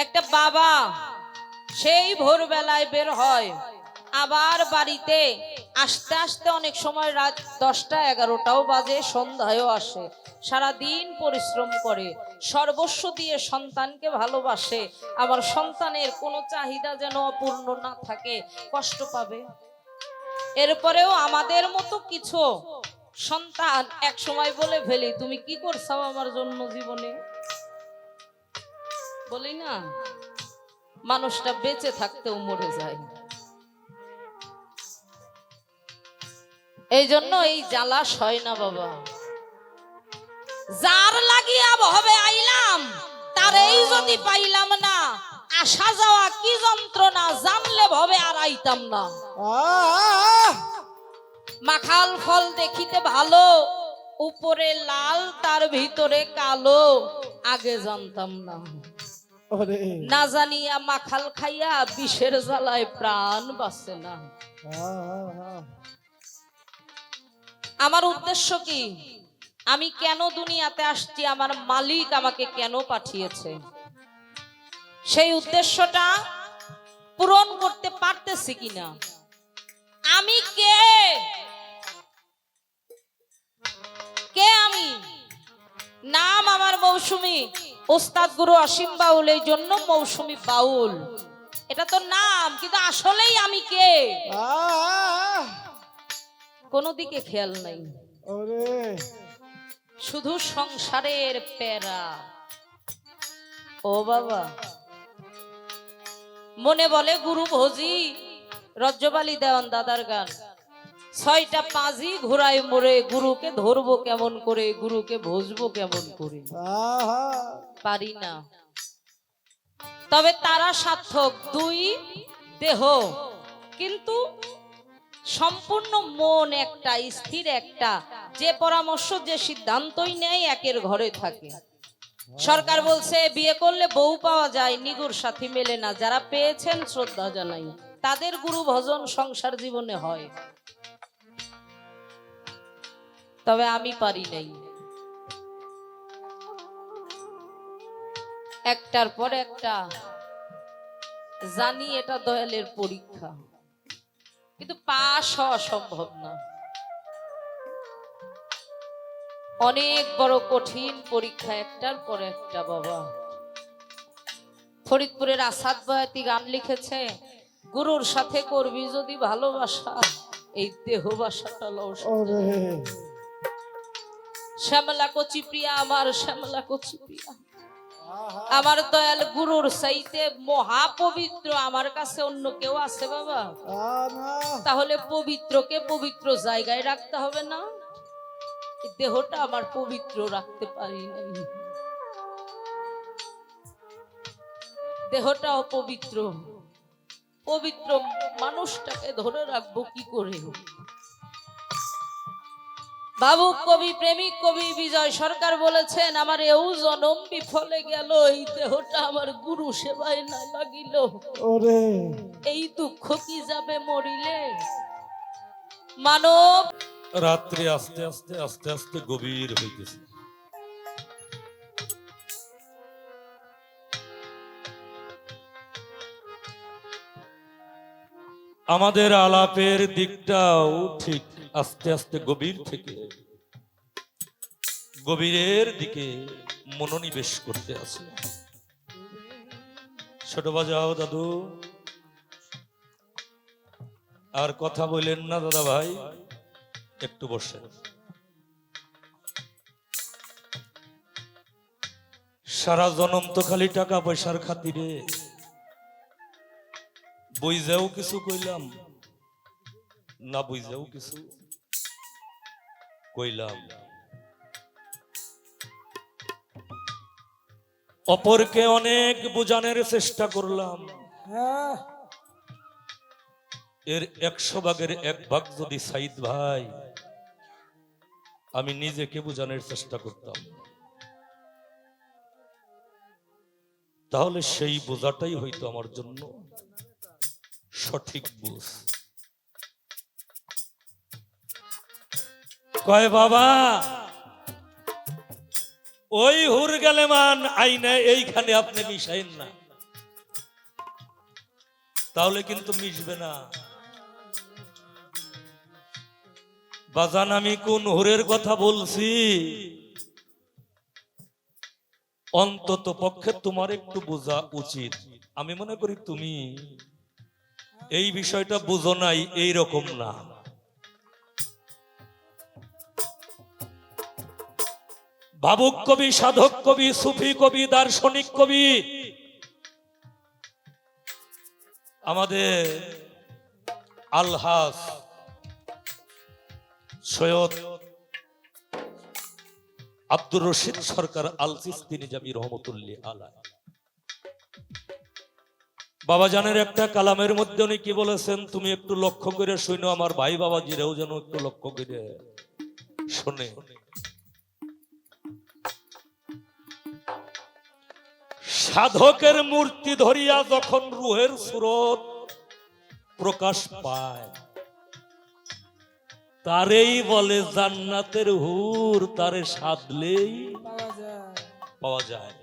একটা বাবা সেই ভোরবেলায় বের হয়, আবার বাড়িতে আসতে আসতে অনেক সময় রাত 10টা 11টাও বাজে, সন্ধ্যায়ও আসে, সারাদিন পরিশ্রম করে, সর্বস্ব দিয়ে সন্তানকে ভালোবাসে। আমার সন্তানের কোনো চাহিদা যেন অপূর্ণ না থাকে, কষ্ট পাবে। এরপরেও আমাদের মতো কিছু সন্তান এক সময় বলে ফেলি, তুমি কি করছো আমার জন্য জীবনে? বলি না, মানুষটা বেঁচে থাকতেও মরে যায়। এই জন্য এই জ্বালা সয় না বাবা। যার লাগিয়া ভবে আইলাম, তার এই যদি পাইলাম না, আসা যাওয়া কি যন্ত্রণা, জানলে ভবে আর আইতাম না। মাখাল ফল দেখিতে ভালো, উপরে লাল তার ভিতরে কালো, আগে জানতাম না। না জানিয়া মাখাল খাইয়া বিষের জ্বালায় প্রাণ বাঁচে না। আমার উদ্দেশ্য কি? আমি কেন দুনিয়াতে আসছি, আমার মালিক আমাকে কেন পাঠিয়েছে, সেই উদ্দেশ্যটা পূরণ করতে পারতেছি কিনা। আমি কে? কে আমি? নাম আমার মৌসুমী, ওস্তাদ গুরু অসীম বাউল, এই জন্য মৌসুমী বাউল, এটা তো নাম, কিন্তু আসলেই আমি কে কোনো দিকে খেয়াল নাই। শুধু সংসারের প্যারা। ও বাবা, মনে বলে গুরু ভোজি, রজ্জবালি দেওয়ান দাদার গান, 6টা পাঁজি ঘোড়ায় মোড়ে, গুরুকে ধরবো কেমন করে, গুরুকে ভজবো কেমন করে, পারি না। তবে তারা সার্থক, 2 দেহ কিন্তু সম্পূর্ণ মন একটা, স্থির একটা, যে পরামর্শ যে সিদ্ধান্তই নেয় একের ঘরে থাকে। সরকার বলছে বিয়ে করলে বউ পাওয়া যায়, নিগুর সাথী মেলে না, যারা পেয়েছেন শ্রদ্ধা জানাই, তাদের গুরু ভজন সংসার জীবনে হয়। তবে আমি পারি নাই, একটার পর একটা জানি এটা দয়ালের পরীক্ষা, কিন্তু পাশ হওয়া সম্ভব না। অনেক বড় কঠিন পরীক্ষা, একটার পর একটা বাবা। ফরিদপুরের আসাদ বয়াতি গান লিখেছে, গুরুর সাথে করবি যদি ভালোবাসা, এই দেহ বাসাটা লস। শ্যামলা কচি প্রিয়া, আমার শ্যামলা কচি প্রিয়া, আমার দয়াল গুরুর চাইতে মহাপবিত্র আমার কাছে অন্য কেউ আছে বাবা? তাহলে পবিত্রকে পবিত্র জায়গায় রাখতে হবে না? দেহটা আমার পবিত্র রাখতে পারি নাই, দেহটা অপবিত্র, পবিত্র মানুষটাকে ধরে রাখবো কি করে? ভাবুক কবি, প্রেমিক কবি বিজয় সরকার বলেছেন, আমার এও জনম বিফলে গেল, এই দেহটা আমার গুরু সেবায় না লাগিল, এই দুঃখ কি যাবে মরিলে? মানব রাত্রি আস্তে আস্তে আস্তে আস্তে গভীর হইতেছে। আমাদের আলাপের দিকটাও ঠিক আস্তে আস্তে গভীর থেকে গভীরের দিকে মনোনিবেশ করতে আছে। ছোট বাজাও দাদু, আর কথা বললেন না দাদা ভাই, একটু বসেন। সারা জনম তো খালি টাকা পয়সার খাতিরে বুঝেও কিছু কইলাম না, বুঝেও কিছু কইলাম। অপরকে অনেক বোঝানোর চেষ্টা করলাম, হ্যাঁ এর 100 ভাগের 1 ভাগ যদি সাইদ ভাই আমি নিজেকে বোঝানোর চেষ্টা করতাম, তাহলে সেই বোঝাটাই হইতো আমার জন্য সঠিক বুঝ। কয় বাবা, ওই হুর গেলে মান আইনে এইখানে আপনি মিশাইন না, তাহলে কিন্তু মিশবে না। বাজান, আমি কোন হুরের কথা বলছি অন্তত পক্ষে তোমার একটু বোঝা উচিত। আমি মনে করি তুমি এই বিষয়টা বুঝো নাই, এই রকম না। ভাবুক কবি, সাধক কবি, সুফি কবি, দার্শনিক কবি আমাদের আলহাজ সৈয়দ আব্দুর রশিদ সরকার আল চিশতি নিজামী রহমতুল্লাহ আলাইহ বাবা জানের একটা কালামের মধ্যে উনি কি বলেছেন, তুমি একটু লক্ষ্য করে শুনো, আমার ভাই বাবাজিরাও যেন একটু লক্ষ্য করে শোনে। সাধকের মূর্তি ধরিয়া যখন রুহের সুরত প্রকাশ পায়, তারেই বলে জান্নাতের হুর, তারে সাধলেই পাওয়া যায়।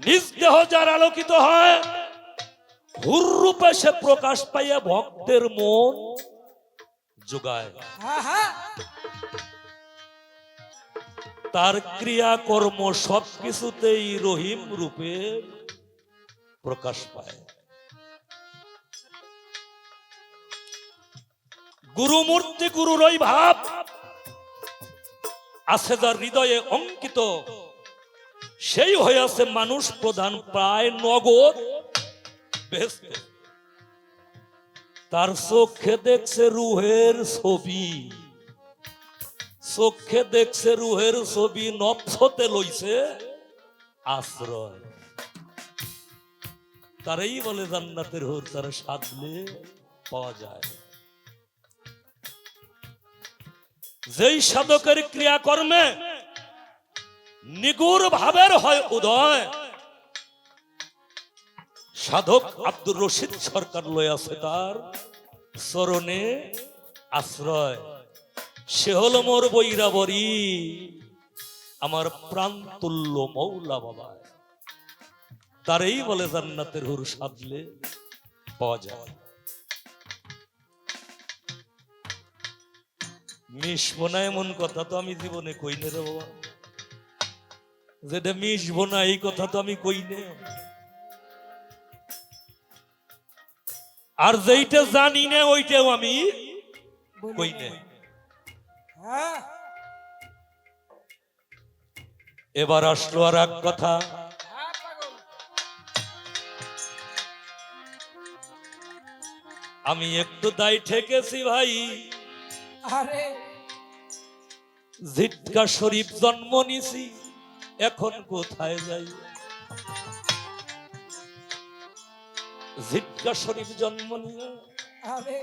নিজ দেহ যার আলোকিত হয়, হুর রূপে সে প্রকাশ পাইয়া ভক্তের মন যোগায়। তার ক্রিয়াকর্ম সবকিছুতেই রহিম রূপে প্রকাশ পায়। গুরু মূর্তি, গুরুর ওই ভাব আছে যার হৃদয়ে অঙ্কিত, সেই হয়েছে মানুষ প্রধান প্রায় নগদ বেহেশতে। তার চোখে দেখছে রুহের ছবি, চোখে দেখছে রুহের ছবি, নফসতে লইছে আশ্রয়। তারাই বলে জান্নাতের হুর, তারা সাধলে পাওয়া যায়। যেই সাধকের ক্রিয়াকর্মে নিগুড় ভাবের হয় উদয়, সাধক আব্দুর রশিদ সরকার লয় আছে তার চরণে আশ্রয়। সে হল মোর বৈরাবরী, আমার প্রাণতুল্য মৌলা বাবা। তারই বলে জান্নাতের হুর, সাধলে পাওয়া যায়। মিশবো না এমন কথা তো আমি জীবনে কইনে রে বাবা, যেটা মিশবো না এই কথা তো আমি কইনে। আর যেইটা জানি না ওইটাও আমি কইনে। এবার আসলো আর এক কথা, আমি একটু দায় ঠেকেছি ভাই। আরে জিটকা শরীফ জন্ম নিছি, এখন কোথায় যাই? জিটকা শরীফ জন্ম নিয়ে আরে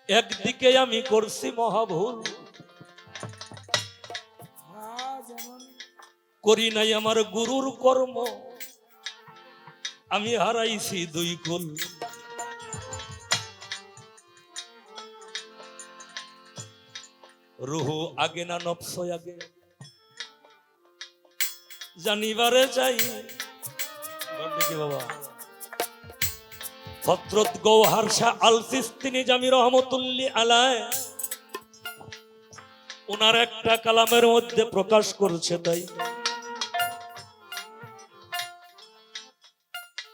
একদিকে আমি করছি মহাভুল, যেমন করি নাই আমার গুরুর কর্ম, আমি হারাইছি 2 কুল। রুহু আগে না নফস আগে, জানিবারে চাই কি বাবা। হযরত গওহার শাহ আল সিস্তিনি জামি রহমাতুল্লাহি আলাইহি ওনার একটা কালামের মধ্যে প্রকাশ করছে। তাই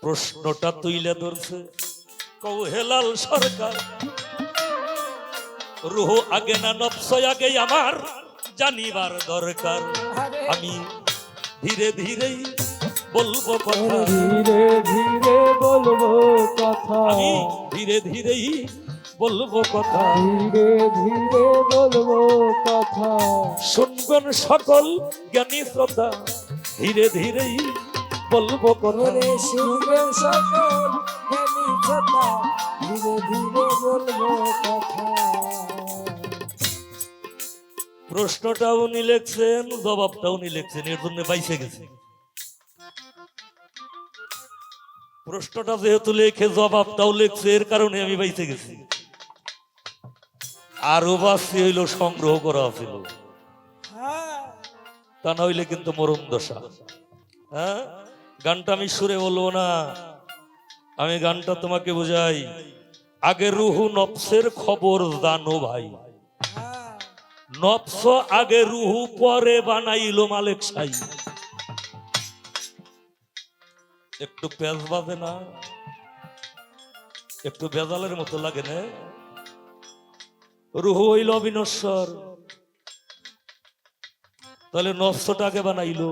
প্রশ্নটা তুইলে ধরছে, কও হেলাল সরকার, রুহ আগে না নফস আগে আমার জানিবার দরকার। আমি ধীরে ধীরেই বলবো কথা, ধীরে ধীরে বলবো কথা, আমি ধীরে ধীরেই বলবো কথা, ধীরে ধীরে বলবো কথা। শুনবেন সকল জ্ঞানী শ্রোতা, ধীরে ধীরেই বলবো কথা। ওরে শুনবেন সকল জ্ঞানী শ্রোতা, ধীরে ধীরে বলবো কথা। প্রশ্নটা উনি লিখছেন, জবাবটা উনি লিখছেন, এর জন্য বাইসে গেছে। প্রশ্নটা যেহেতু লেখে জবাবটাও লিখছে, এর কারণে আমি বাইসে গেছি। আরো বাসি হইল সংগ্রহ করা ছিল, হ্যাঁ তা না হইলে কিন্তু মরণ দশা। হ্যাঁ, গানটা আমি সুরে বলবো না, আমি গানটা তোমাকে বুঝাই। আগে রুহু নফসের খবর জানো ভাই, হ্যাঁ নফস আগে রুহু পরে বানাইলো মালিক সাই। একটু পেঁচ বাজে না, একটু বেজালের মতো লাগে না? রুহু হইল অবিনশ্বর, তাহলে নফসটাকে বানাইলো।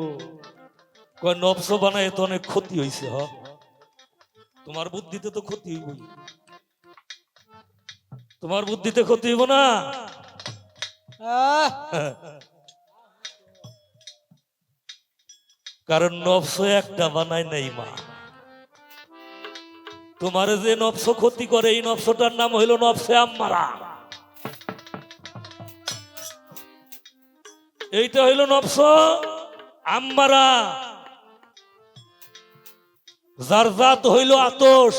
কয় নফস বানায় তো অনেক ক্ষতি হইছে। হ, তোমার বুদ্ধিতে তো ক্ষতি হইব, তোমার বুদ্ধিতে ক্ষতি হইব না? কারণ নফস একটা বানায় নাই মা। তোমার যে নফস ক্ষতি করে, এই নফসটার নাম হইল নফসে আম্মারা। এইটা হইল নফস আম্মারা, যার জাত হইল আতশ,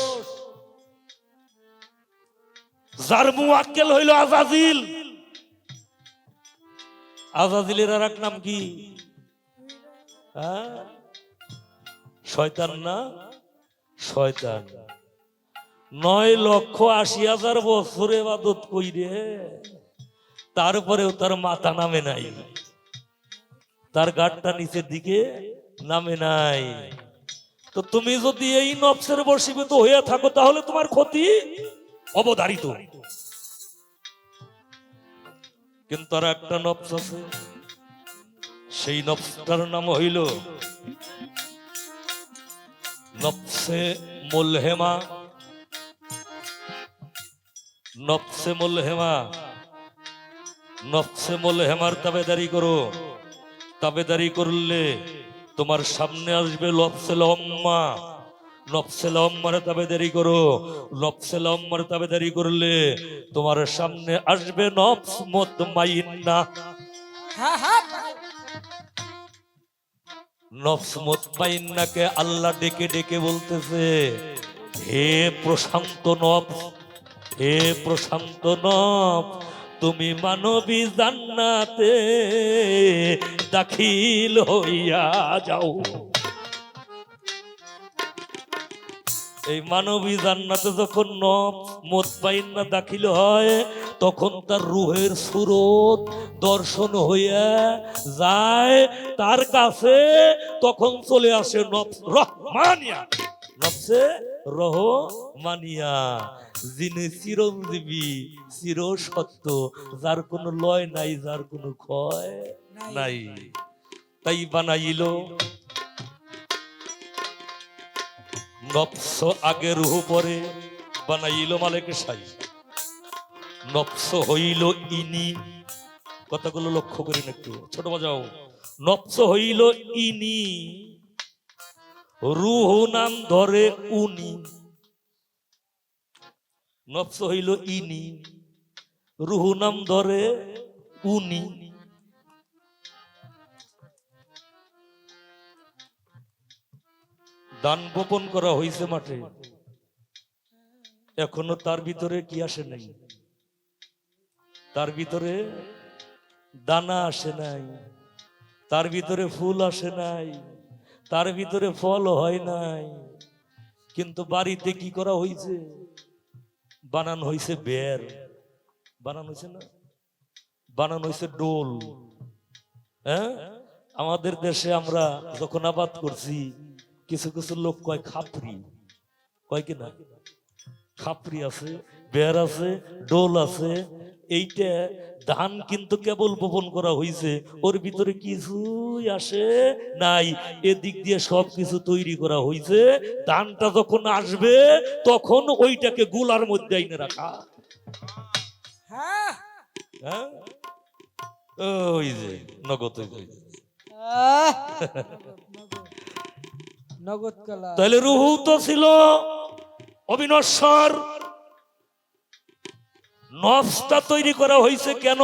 যার মুয়াক্কেল হইল আজাজিল। আজাজিলের আর এক নাম কি? হ্যাঁ, শয়তান না? শয়তান 9,80,000 বছর ইবাদত কইরে, তারপরেও তার মাথা নামে নাই, তার গাঁটটা নিচের দিকে নামে নাই। তো তুমি যদি এই নফসের বশীভূত হয়ে থাকো, তাহলে তোমার ক্ষতি অবধারিত। কিন্তু আর একটা নফস আছে, সেই নফসটার নাম হইল নফসে মুলহেমা। নফসে মুলহেমা, নফসে মুলহেমার তাবেদারি করো। তাবেদারি করলে তোমার সামনে আসবে নফসে লম্মা। নফসে লম্মার তাবেদারি করো। নফসে লম্মার তাবেদারি করলে তোমার সামনে আসবে নফস মুতমাইন্না। হ্যাঁ হ্যাঁ নফস মুতমাইন্নাকে আল্লাহ ডেকে ডেকে বলতেছে, হে প্রশান্ত নফস, হে প্রশান্ত নফস, তুমি মানবী জান্নাতে দাখিল হইয়া যাও। এই মানবী জান্নাতে যখন নফস মুতমাইন্না দাখিল হয়, তখন তার রূহের সুরত দর্শন হইয়া যায় তার কাছে। তখন চলে আসে নফস রহমানিয়া, নফসে রহমানিয়া, যিনি চিরঞ্জীবী, চির সত্য, যার কোনো লয় নাই, যার কোনো ক্ষয় নাই। তাই বানাইল নফস আগে রুহ পরে, বানাইল মালিক সাই। নফস হইল ইনি, কথাগুলো লক্ষ্য করেন একটু, ছোট বাজাও। নফস হইল ইনি, রুহ নাম ধরে উনি। নফস হইল ইনি, রুহ নাম ধরে উনি। দান বপন করা হয়েছে মাঠে, এখনো তার ভিতরে কি আসে নাই? তার ভিতরে দানা আসে নাই, তার ভিতরে ফুল আসে নাই, তার ভিতরে ফল হয় নাই। কিন্তু বাড়িতে কি করা হয়েছে? বানানো হয়েছে বের, বানানো হয়েছে না, বানানো হয়েছে ডোল। হ্যাঁ, আমাদের দেশে আমরা যখন আবাদ করছি কিছু কিছু লোক কয় খাপরি, কয় কিনা খাপরি আছে, বের আছে, ডোল আছে। এইটা ধান কিন্তু কেবল বপন করা হয়েছে, ওর ভিতরে কিছুই আসে নাই, এদিক দিয়ে সব কিছু তৈরি করা হয়েছে। ধানটা যখন আসবে তখন ওইটাকে গুলার মধ্যে আইনে রাখা। হ্যাঁ হ্যাঁ, ওই যে নগদ, ওই যে। নগদ কলা। তাহলে রুহু তো ছিল অবিনশ্বর, নফসটা তৈরি করা হয়েছে কেন?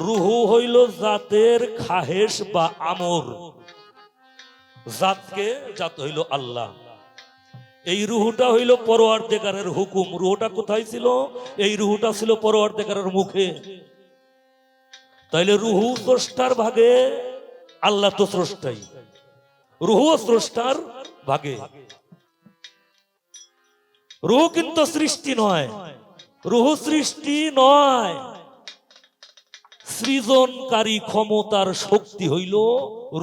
রুহু হইল জাতের খাহেশ বা আমর, জাতকে জাত হইল আল্লাহ। এই রুহুটা হইল পরওয়ারদিগারের হুকুম। রুহুটা কোথায় ছিল? এই রুহুটা ছিল পরওয়ারদিগারের মুখে। তাইলে রুহু স্রষ্টার ভাগে, আল্লাহ তো স্রষ্টাই, রুহু স্রষ্টার ভাগে। রুহু কিন্তু সৃষ্টি নয়, রুহু সৃষ্টি নয়, সৃজনকারী ক্ষমতার শক্তি হইল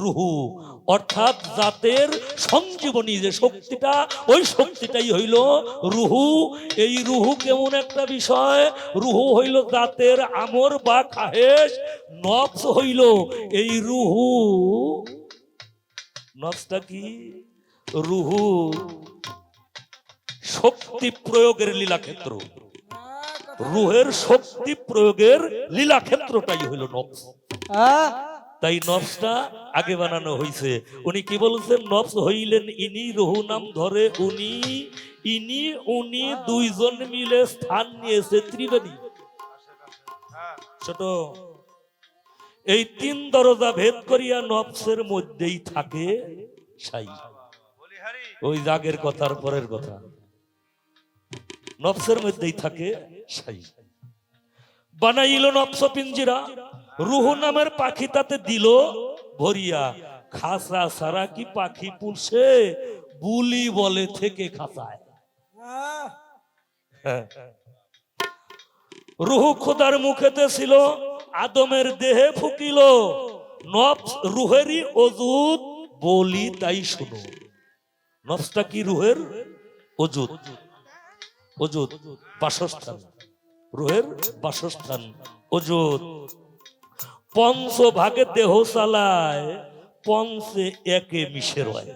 রুহু, অর্থাৎ জাতের সঞ্জীবনী যে শক্তিটা, ওই শক্তিটাই হইল রুহু। এই রুহু কেমন একটা বিষয়? রুহু হইল জাতের আমর বা খাহেশ, নফস হইল এই রুহু। নফসটা কি? রুহু শক্তি প্রয়োগের লীলাক্ষেত্র, রুহের শক্তি প্রয়োগের লীলাক্ষেত্রটাই হইল নফস। তাই নফসটা আগে বানানো হয়েছে। উনি কি বলছেন? নফস হইলেন ইনি, রুহু নাম ধরে উনি, ইনি উনি দুইজন মিলে স্থান নিয়েছে ত্রিবেণী। ছোট এই তিন দরজা ভেদ করিয়া নফসের মধ্যেই থাকে সাই। ওই জাগের কথার পরের কথা, নফসের মধ্যেই থাকে সাই। বানাইল নফস পিঞ্জিরা, রুহু নামের পাখি তাতে দিল ভরিয়া। খাসা সারা কি পাখি পুষে, বুলি বলে থেকে খাসায়। রুহু খোদার মুখেতে ছিল, আদমের দেহে ফুকিল। নফস রুহেরই অজুদ, বলি তাই শুনো। নফসটা কি? রুহের অজুদ, অজুদ বাসস্থান, রুহের বাসস্থান অজুদ। পঞ্চ ভাগে দেহ চালায়, পঞ্চে একে মিশে রয়।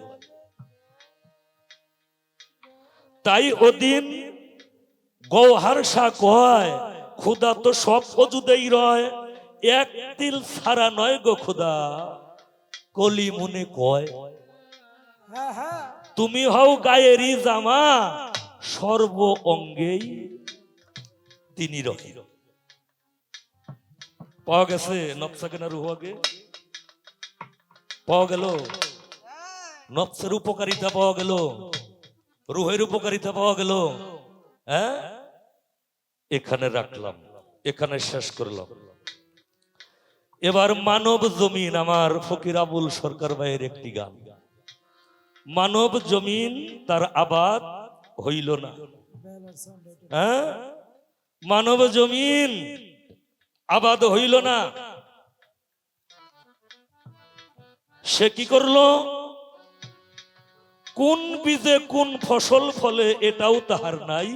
তাই ওদিন গৌহার শাহ কয়, খুদা তো সব অজুদেই রয়, এক তিল ছাড়া নয় গো খুদা, কলি মনে কয়। তুমি হও গায়েরই জামা, সর্ব অঙ্গেই তিনি রহে। পাওয়া গেছে নফসাকে না রুহু আগে? পাওয়া গেল? নফসের উপকারিতা পাওয়া গেল, রুহের উপকারিতা পাওয়া গেল। হ্যাঁ, এখানে রাখলাম, এখানে শেষ করলাম। এবার মানব জমিন, আমার ফকির আবুল সরকার ভাইয়ের একটি গান। মানব জমিন তার আবাদ হইল না। হ্যাঁ, মানব জমিন আবাদ হইল না। সে কি করলো? কোন বীজে কোন ফসল ফলে এটাও তাহার নাই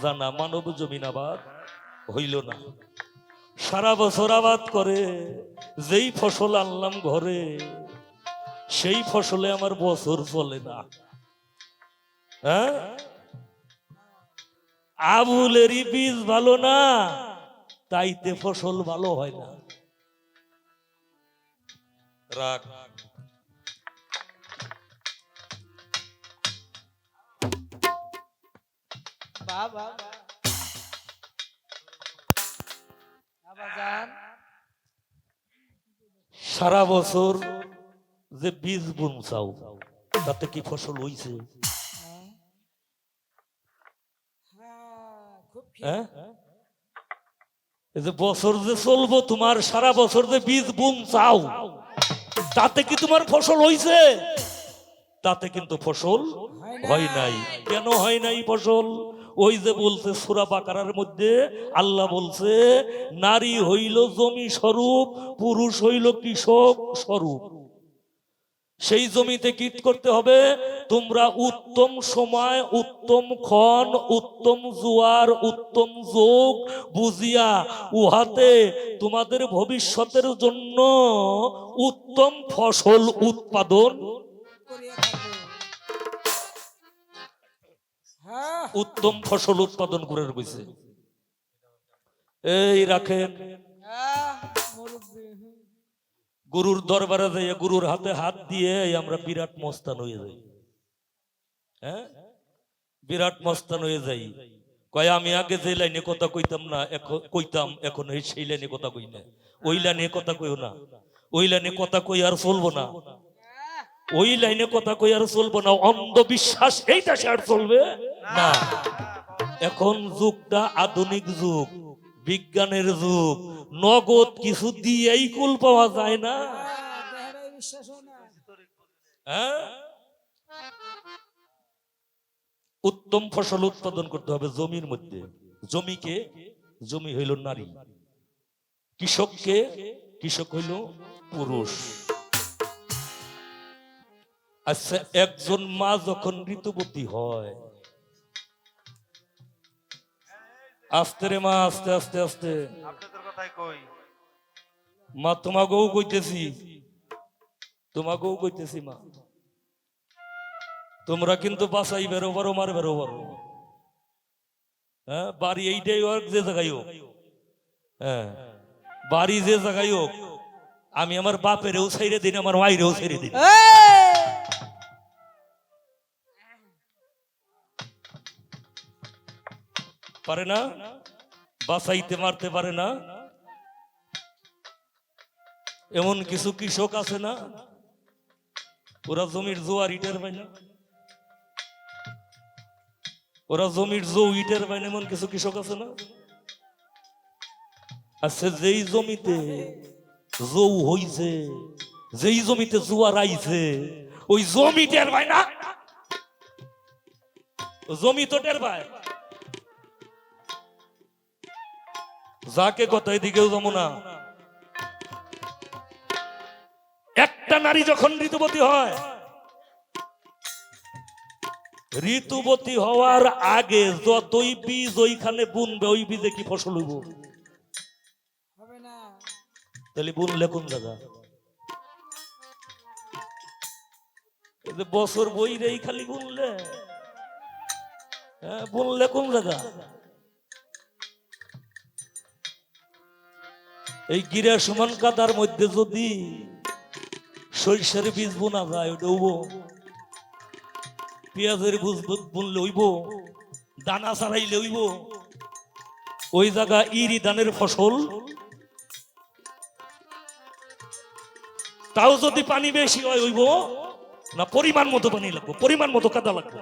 জানা। মানব জমিন আবাদ হইল না। সারা বছর আবাদ করে, যেই ফসল আনলাম ঘরে, সেই ফসলে আমার বছর চলে না। হ্যাঁ, আবুলেরই বীজ ভালো না, তাইতে ফসল ভালো হয় না। রাগ সারা বছর যে বীজ বুনছাও, তাতে কি ফসল হইছে? হ্যাঁ, এই যে বছর যে চলবো তোমার, সারা বছর যে বীজ বুনছাও, তাতে কি তোমার ফসল হইছে? তাতে কিন্তু ফসল হয় নাই। কেন হয় নাই ফসল? ওই যে বলছে সূরা বাকারার মধ্যে আল্লাহ বলছে নারী হইল জমি স্বরূপ, পুরুষ হইল কৃষক স্বরূপ। সেই জমিতে কি করতে হবে? তোমরা উত্তম সময়, উত্তম ক্ষণ, উত্তম জোয়ার, উত্তম যোগ বুঝিয়া উহাতে তোমাদের ভবিষ্যতের জন্য উত্তম ফসল উৎপাদন, করিয়া থাকো। হ্যাঁ উত্তম ফসল উৎপাদন করে রয়েছে। এই রাখেন, মুরব্বি। গুরুর দরবারে যাই, গুরুর হাতে হাত দিয়ে আমরা বিরাট মস্তান হয়ে যাই। হ্যাঁ, বিরাট মস্তান হয়ে যাই। কয় আমি আগে যে লাইনে কথা কইতাম না, কইতাম, এখন সেই লাইনে কথা কই না। ওই লাইনে কথা কইও না, ওই লাইনে কথা কই আর চলবো না, ওই লাইনে কথা কই আর চলবো না। অন্ধবিশ্বাস এইটা সে আর চলবে না। এখন যুগটা আধুনিক যুগ, বিজ্ঞানের যুগ। নগদ কিছু দিয়েই কুল পাওয়া যায় না। দেহের বিশ্বাস না। হ্যাঁ, উত্তম ফসল উৎপাদন করতে হবে জমির মধ্যে। জমিকে, জমি হইল নারী, কৃষককে, কৃষক হইল পুরুষ। আচ্ছা, একজন মা যখন ঋতুবতী হয়, আস্তে রে মা, আস্তে আস্তে আস্তে, মা তোমাকেও কইতেছি, তোমাকেও কইতেছি মা, তোমরা কিন্তু বাসাই বেরো পারো, মার বেরো পারো। হ্যাঁ, বাড়ি এইটাই হোক, যে জায়গায় হোক, হ্যাঁ, বাড়ি যে জায়গায় হোক, আমি আমার বাপেরও ছেড়ে দিন, আমার মায়েরও ছেড়ে দিন। পারে না, বাঁচাইতে মারতে পারে না। এমন কিছু কৃষক আছে না, ওরা জমির জোয়ার ইটের পায় না, ওরা জমির জো ইটের পায় না। এমন কিছু কৃষক আছে না। আচ্ছা, যেই জমিতে জৌ হইছে, যেই জমিতে জোয়ার আইছে, ওই জমি টের পায় না, জমি তো টের পায়। যাকে কথা এদিকেও যাবো না। একটা নারী যখন ঋতুবতী হয়, ঋতুবতী হওয়ার আগে যতই বীজ ওইখানে বুনবে, ওই বীজে কি ফসল হইব? হবে না। তাহলে বুনলে কোন জায়গা? এই যে বছর বইরেই খালি বুনলে, হ্যাঁ, বুনলে কোন জায়গা? এই গিরা সমান কাদার মধ্যে যদি সরিষার বীজ বোনা যায়, ওটা হইব। পেঁয়াজের বীজ বুনলে হইব, দানা ছাড়াইলে হইব। ওই জায়গা ইরি ধানের ফসল, তাও যদি পানি বেশি হয় হইব না, পরিমাণ মতো পানি লাগবে, পরিমাণ মতো কাদা লাগবে।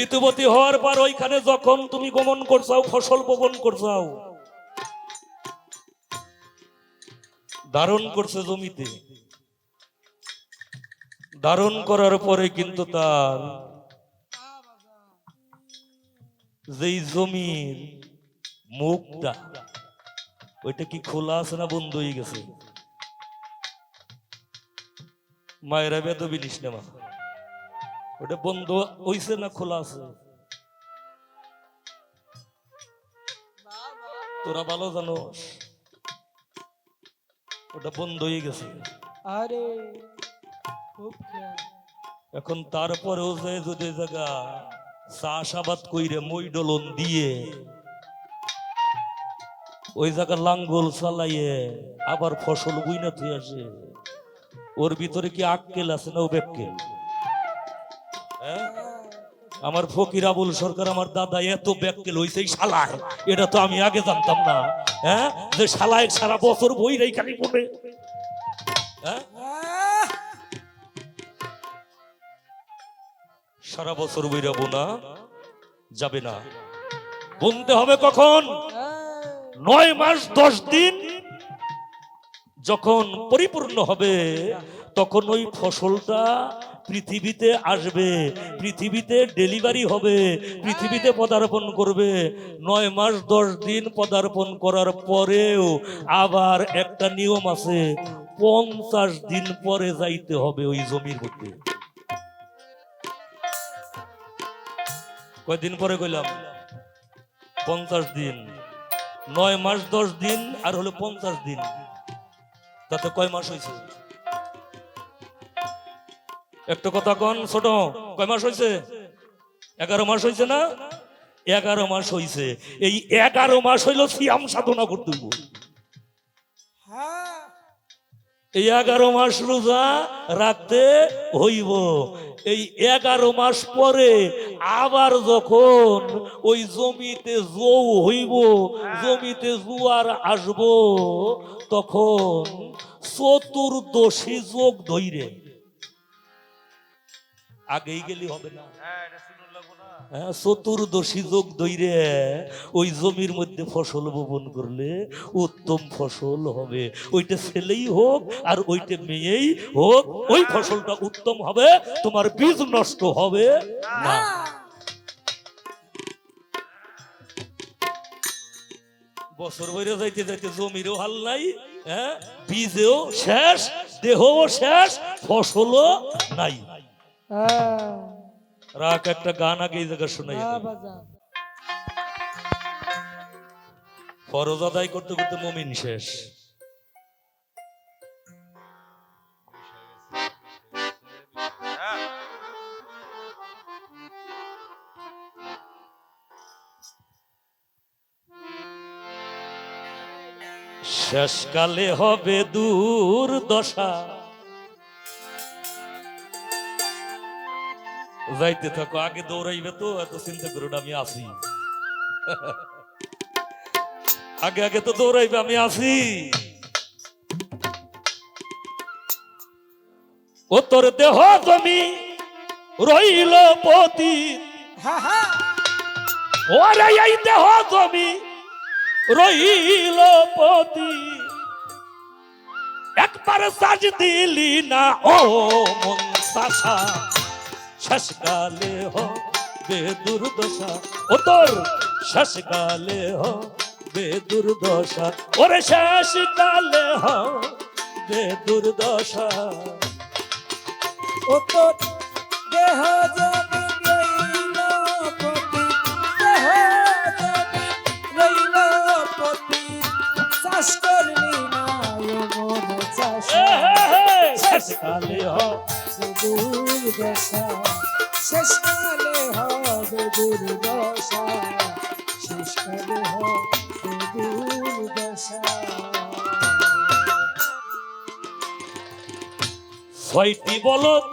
ঋতুবতী হওয়ার পর ওইখানে যখন তুমি গমন করছাও, ফসল বপন করছাও, ধারণ করছে জমিতে, ধারণ করার পরে কিন্তু তার যেই জমির মুখটা, ওইটা কি খোলা আছে না বন্ধ হয়ে গেছে? মায়েরা বেদ বিনিস না, ওটা বন্ধ হইছে না খোলা আছে? তোরা ভালো জানোস, ওটা বন্ধ হয়ে গেছে। আরে খুব খেয়াল। এখন তারপরেও যে যদি জায়গা চাষাবাদ কইরে মই ডলন দিয়ে ওই জায়গা লাঙ্গল চালাইয়ে আবার ফসল বুইনা থুই আসে, ওর ভিতরে কি আক্কেল আছে না ও বেক্কেল? হ্যাঁ, আমার ফকির আবুল সরকার, আমার দাদা এত ব্যাককেল হইছে এই শালায়, এটা তো আমি আগে জানতাম না। হ্যাঁ, যে শালায় সারা বছর বই রেই খালি পড়ে। হ্যাঁ, সারা বছর বই রাবো না, যাবে না। বুনতে হবে কখন? 9 মাস 10 দিন যখন পরিপূর্ণ হবে তখন ওই ফসলটা পৃথিবীতে আসবে, পৃথিবীতে ডেলিভারি হবে, পৃথিবীতে পদার্পণ করবে। 9 মাস 10 দিন পদার্পণ করার পরেও আবার একটা নিয়ম আছে, 50 দিন পরে যাইতে হবে ওই জমির মধ্যে। কয়দিন পরে কইলাম? 50 দিন। 9 মাস 10 দিন আর হলো 50 দিন, তাতে কয় মাস হয়েছে? একটা কথা কন ছোট, কয় মাস হয়েছে? 11 মাস হয়েছে না? 11 মাস হয়েছে। এই 11 মাস হইলো সিয়াম সাধনা করতে হইব। হ্যাঁ এই 11 মাস রোজা রাখতে হইব। এই 11 মাস পরে আবার যখন ওই জমিতে জৌ হইব, জমিতে জোয়ার আসব, তখন চতুর্দশী যোগ ধইরে, আগেই গেলি হবে না। হ্যাঁ, চতুর্দশী যোগ ধইরে ওই জমির মধ্যে ফসল বপন করলে উত্তম ফসল হবে। ওইটা ছেলেই হোক আর ওইটা মেয়েই হোক, ওই ফসলটা উত্তম হবে, তোমার বীজ নষ্ট হবে না। বছর বইরে যাইতে যাইতে জমিরও হাল নাই, হ্যাঁ, বীজেও শেষ, দেহও শেষ, ফসলও নাই। রাখ, একটা গান আগে এই জায়গা শোনাই। ফরজ আদায় করতে করতে মুমিন শেষ। শেষকালে হবে দুর্দশা। যাইতে থাকো, আগে দৌড়াইবে তো, এত চিন্তা করো না, আমি আছি। আগে আগে তো দৌড়াইবে, আমি আছি। ও তোর দেহ তুমি রইল পতি, ওরে এই দেহ তুমি রইল পতি, একবার সাজ দিলি না ও মন সাসা, শেষকালে হবে দুর্দশা। ও তোর শেষকালে হবে দুর্দশা, ওরে শেষকালে হবে দুর্দশা। ও তোর দেহ জমি রইল পতি, দেহ জমি রইল পতি, চাষ করলি না ও মন চাষ, শেষকালে হবে দুর্দশা, শেষকালে হবে দুর্দশা, শেষকালে হবে দুর্দশা। 6টি বলদ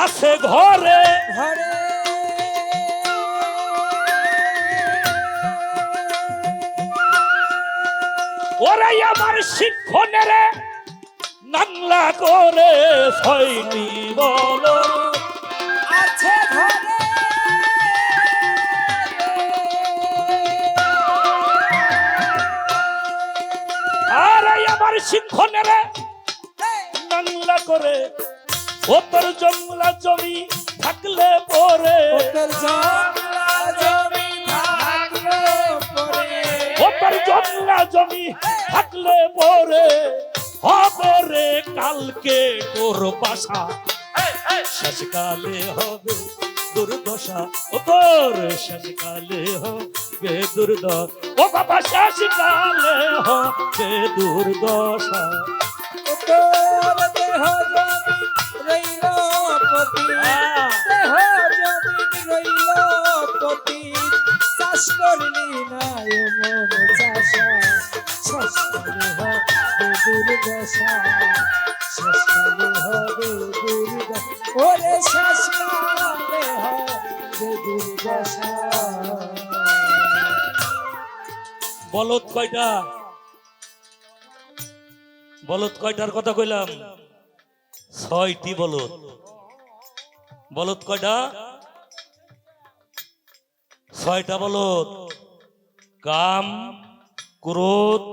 আছে ঘরে, ঘরে ওরাই আমার শিক্ষণের নাংলা করে, 6টি বলদ আছে ঘরে, আর আমার শিক্ষণের নাংলা করে। ও তোর জংলা জমি থাকলে পরে, তোর জংলা জমি থাকলে পরে, ও তোর জংলা জমি থাকলে পরে হবে রে কালকে তোর বাসা, শেষকালে হবে দুর্দশা। ও তোর শেষকালে হবে দুর্দশা, ও বাবা শেষকালে হবে দুর্দশা। ও তোর দেহ জমি রইল পতি, দেহ জমি রইল পতি, চাষ করলি না ও মন চাষা, শেষকালে হবে দুর্দশা, শেষকালে হবে দুর্দশা, ওরে শেষকালে হবে দুর্দশা। বলদ কয়টা? বলদ কয়টার কথা কইলাম? 6টি বলদ। বলদ কয়টা? 6টা বলদ। কাম, ক্রোধ,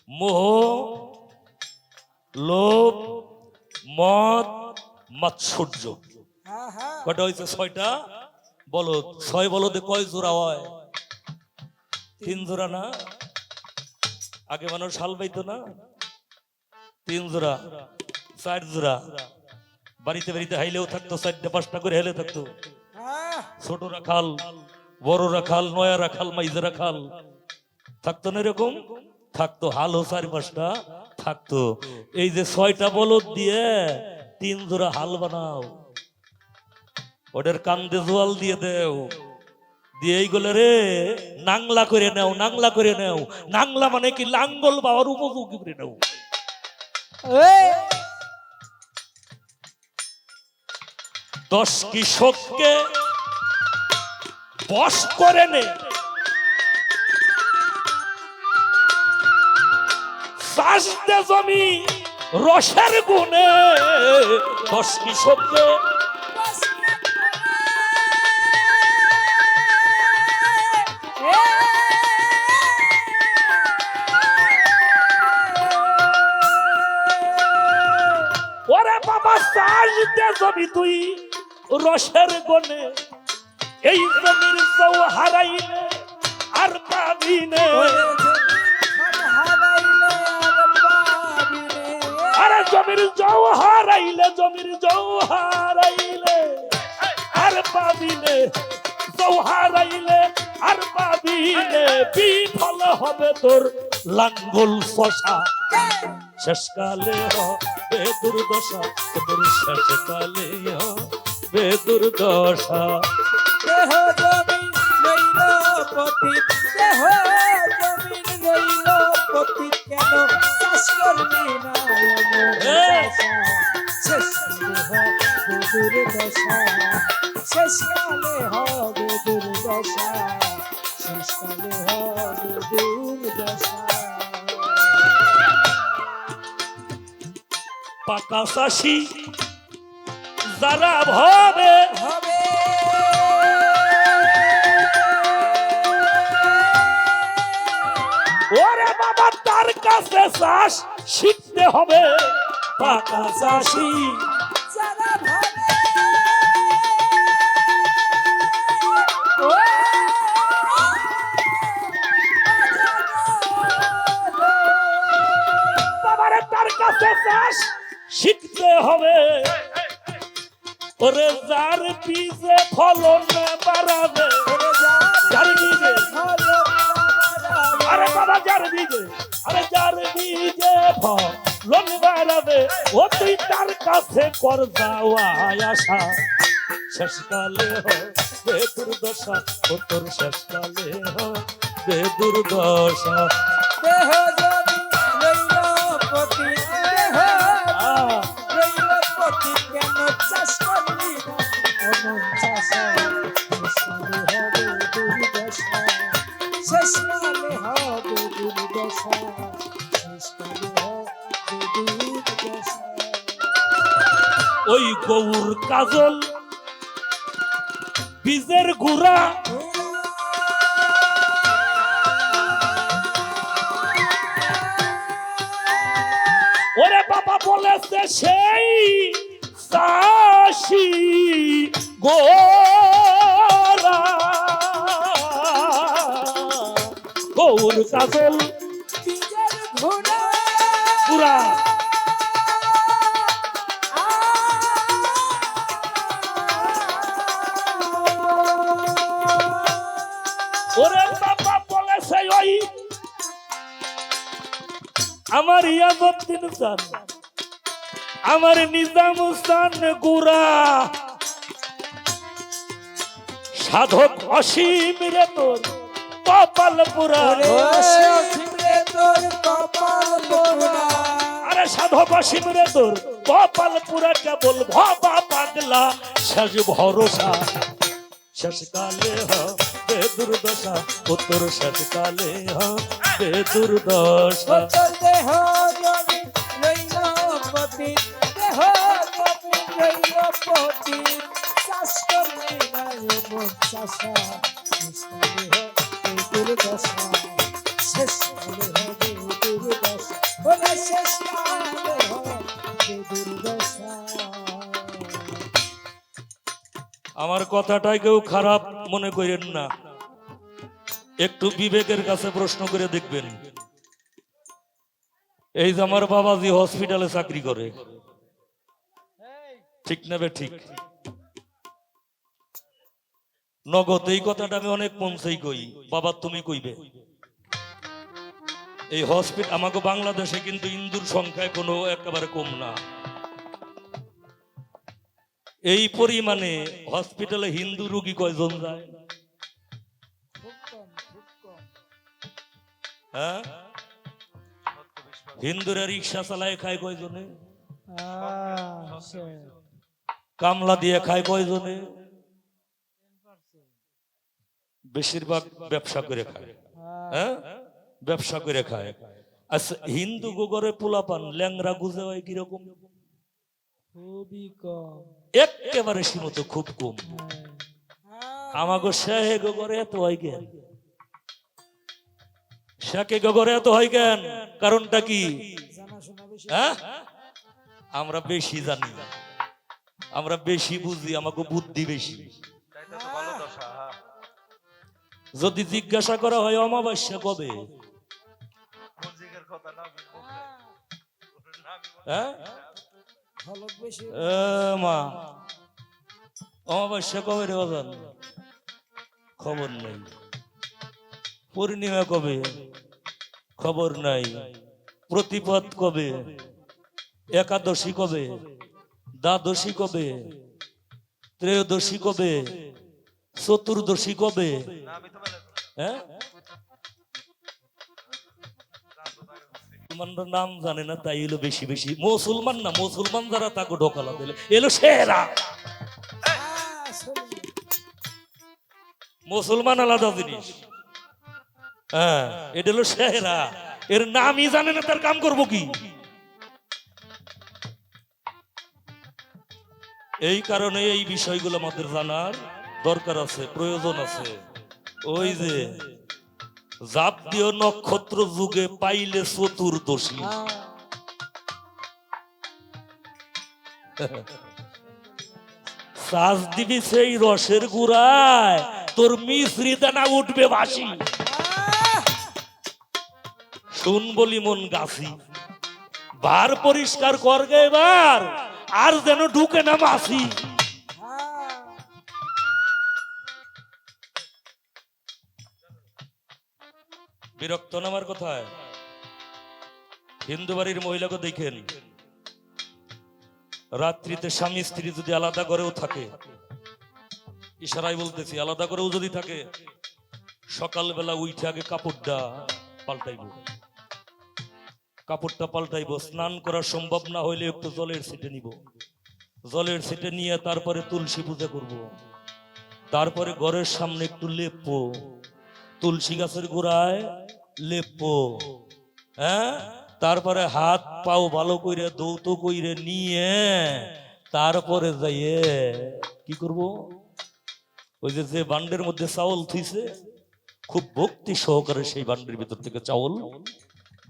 মোহ, লোভ, মদ, মাৎসর্য। হ্যাঁ হ্যাঁ কটা হয়েছে? 6টা বলদ। 6 বলদে কয় জোড়া হয়? 3 জোড়া না? আগে মানুষ হাল বাইতো না? 3 জোড়া, 4 জোড়া। বাড়িতে বাড়িতে হাইলেও থাকতো, 4টা 5টা করে হেলে থাকতো। হ্যাঁ ছোট রাখাল, বড় রাখাল, নয়া রাখাল, মাইজা রাখাল থাকতো না? এরকম থাকতো। হালও 4-5টা থাকতো। এই যে 6টা বলদ দিয়ে 3 জোড়া হাল বানাও, ওদের কান্দে জোয়াল দিয়ে দেও, দিয়ে এইগুলো রে নাংলা করে নেও, নাংলা করে নেও। নাংলা মানে কি? লাঙ্গল বাবার উপযোগী করে নেও। এই 10 কৃষককে বশ করে নে, চাষ দে জমি রসের গুণে। 10 কৃষককে ওরে বাবা চাষ দে জমি তুই রসের গুণে। এই জমির সৌ হারাইলে আর পাবি নে। আরে জমির জৌ হারাইলে, জমির জৌ হারাইলে আর পাবি নে। জৌ হারাইলে আর পাবি নে। বিফল হবে তোর লাঙ্গল চষা। শেষকালে হবে দুর্দশা তোর, শেষকালে হবে দুর্দশা। দেহ জমি লইল পতিত, দেহ জমি লইল পতিত, কেন চাষ করলি না এমন চাষা? শেষকালে হবে দুর্দশা, শেষকালে হবে দুর্দশা, শেষকালে হবে দুর্দশা। পাকা চাষি যারা ভাবে, হবে ওরে বাবা তার কাছে চাষ শিখতে হবে। পাকা চাষি যারা ভাবে বাবারে তার কাছে চাষ শিখতে হবে। ওরে যার বীজে ফলন বাড়াবে, যার বীজে, আরে বাবা যার বীজে, আরে যার বীজে ফলন বাড়াবে, ও তুই তার কাছে কর যাওয়া আসা। শেষকালে হবে দুর্দশা ও তোর, শেষকালে হবে দুর্দশা। দেহ জমি লইল পতিত, দেহ লইল পতিত, কেন চাষ করলি না এমন চাষা? শেষকালে হবে দুর্দশা, শেষকালে হবে দুর্দশা, শেষকালে হবে দুর্দশা। ওই গৌর কাজল বীজের গুড়া, ওরে বাবা বলেছে সেই চাষি গোরা। গৌর কাজল বীজের ঘোড়া গুড়া, ওরে বাবা বলেছে ওই আমার ইয়াজউদ্দিন খান, আমার নিজামুদ্দিন গুড়া। সাধক অসীম রে তোর কপাল পুরা, তোর কপাল পোড়া। আরে সাধক অসীম রে তোর কপাল পুরা। কেবল ভাবা পাগলা শেষ ভরসা। শেষকালে হবে দুর্দশা ও তোর, শেষকালে হবে দুর্দশা। তোর দেহ জমি লইল পতিত, দেহ জমি লইল পতিত, চাষ করলি না এমন চাষা? শেষকালে হবে দুর্দশা, শেষকালে হবে দুর্দশা। ওরে শেষ কালে হবে দুর্দশা। আমার কথাটাই কেউ খারাপ মনে করেন না, একটু বিবেকের কাছে প্রশ্ন করে দেখবেন। এই যে আমার বাবাজি হসপিটালে চাকরি করে, ঠিক না বে ঠিক? নগদ এই কথাটা আমি অনেক মঞ্চেই কই, বাবা তুমি কইবে। এই হসপিটাল আমাকে বাংলাদেশে কিন্তু হিন্দুর সংখ্যায় কোনো একেবারে কম না। এই পরিমাণে হসপিটালে হিন্দু রোগী কয়জন যায়? হ্যাঁ, হিন্দুরা রিক্সা চালায় খায় কয়জনে? কামলা দিয়ে খায় কয়জনে? বেশিরভাগ ব্যবসা করে খায়। হ্যাঁ, ব্যবসা করে খায়। আচ্ছা, হিন্দু গোগরে পোলাপান ল্যাংরা গুজে হয় কিরকম? খুবই কম। একেবারে সীমিত, খুব কম। আমাগো শেহে গোগরে এত হয় কেন? শেখে গোগরে এত হয় কেন? কারণটা কি? জানাশোনা বেশি। হ্যাঁ, আমরা বেশি জানি, আমরা বেশি বুঝি, আমাকে বুদ্ধি বেশি। যদি জিজ্ঞাসা করা হয় অমাবস্যা কবে, হ্যাঁ ফলক বেশি। মা অমাবস্যা কবে রে বাজান? খবর নেই। পূর্ণিমা কবে? খবর নাই। প্রতিপদ কবে? একাদশী কবে? দ্বাদশী কবে? ত্রয়োদশী কবে? চতুর্দশী কবে? হ্যাঁ, মুসলমানরা নাম জানে না, তাই এলো বেশি বেশি। মুসলমান না, মুসলমান যারা তাকে ঢোকালা দিলে এলো সেরা। মুসলমান আলাদা জিনিস। হ্যাঁ, এটা হলো সেরা। এর নামই জানে না, তার কাম করবো কি? এই কারণে এই বিষয়গুলো আমাদের জানার দরকার আছে, প্রয়োজন আছে। ওই যে জাতীয় নক্ষত্র যুগে পাইলে চতুর্দশী, শ্বাস দিবি সেই রসের গুড়ায়, তোর মিশ্রি দানা উঠবে বাসি। শুন বলি মন গাছি, বার পরিষ্কার করগে এবার, আর যেন ঢুকে না মাসি। বিরক্ত নামার কথায় হিন্দু বাড়ির মহিলাকে দেখেন, রাত্রিতে স্বামী স্ত্রী যদি আলাদা করেও থাকে, ইশারাই বলতেছি, আলাদা করেও যদি থাকে, সকালবেলা উঠে আগে কাপড়টা পাল্টাইব, কাপড়টা পাল্টাইব। স্নান করা সম্ভব না হইলে একটু জলের ছিটে নিব, জলের ছিটে নিয়ে তারপরে তুলসী পূজা করব, তারপরে ঘরের সামনে একটু লেপবো, তুলসী গাছের গোড়ায় লেপবো। হ্যাঁ, তারপরে হাত পাও ভালো করে দৌত কইরে নিয়ে তারপরে যাইয়ে কি করব? ওই যে বান্ডের মধ্যে চাউল থুইছে, খুব ভক্তি সহকারে সেই বান্ডের ভিতর থেকে চাউল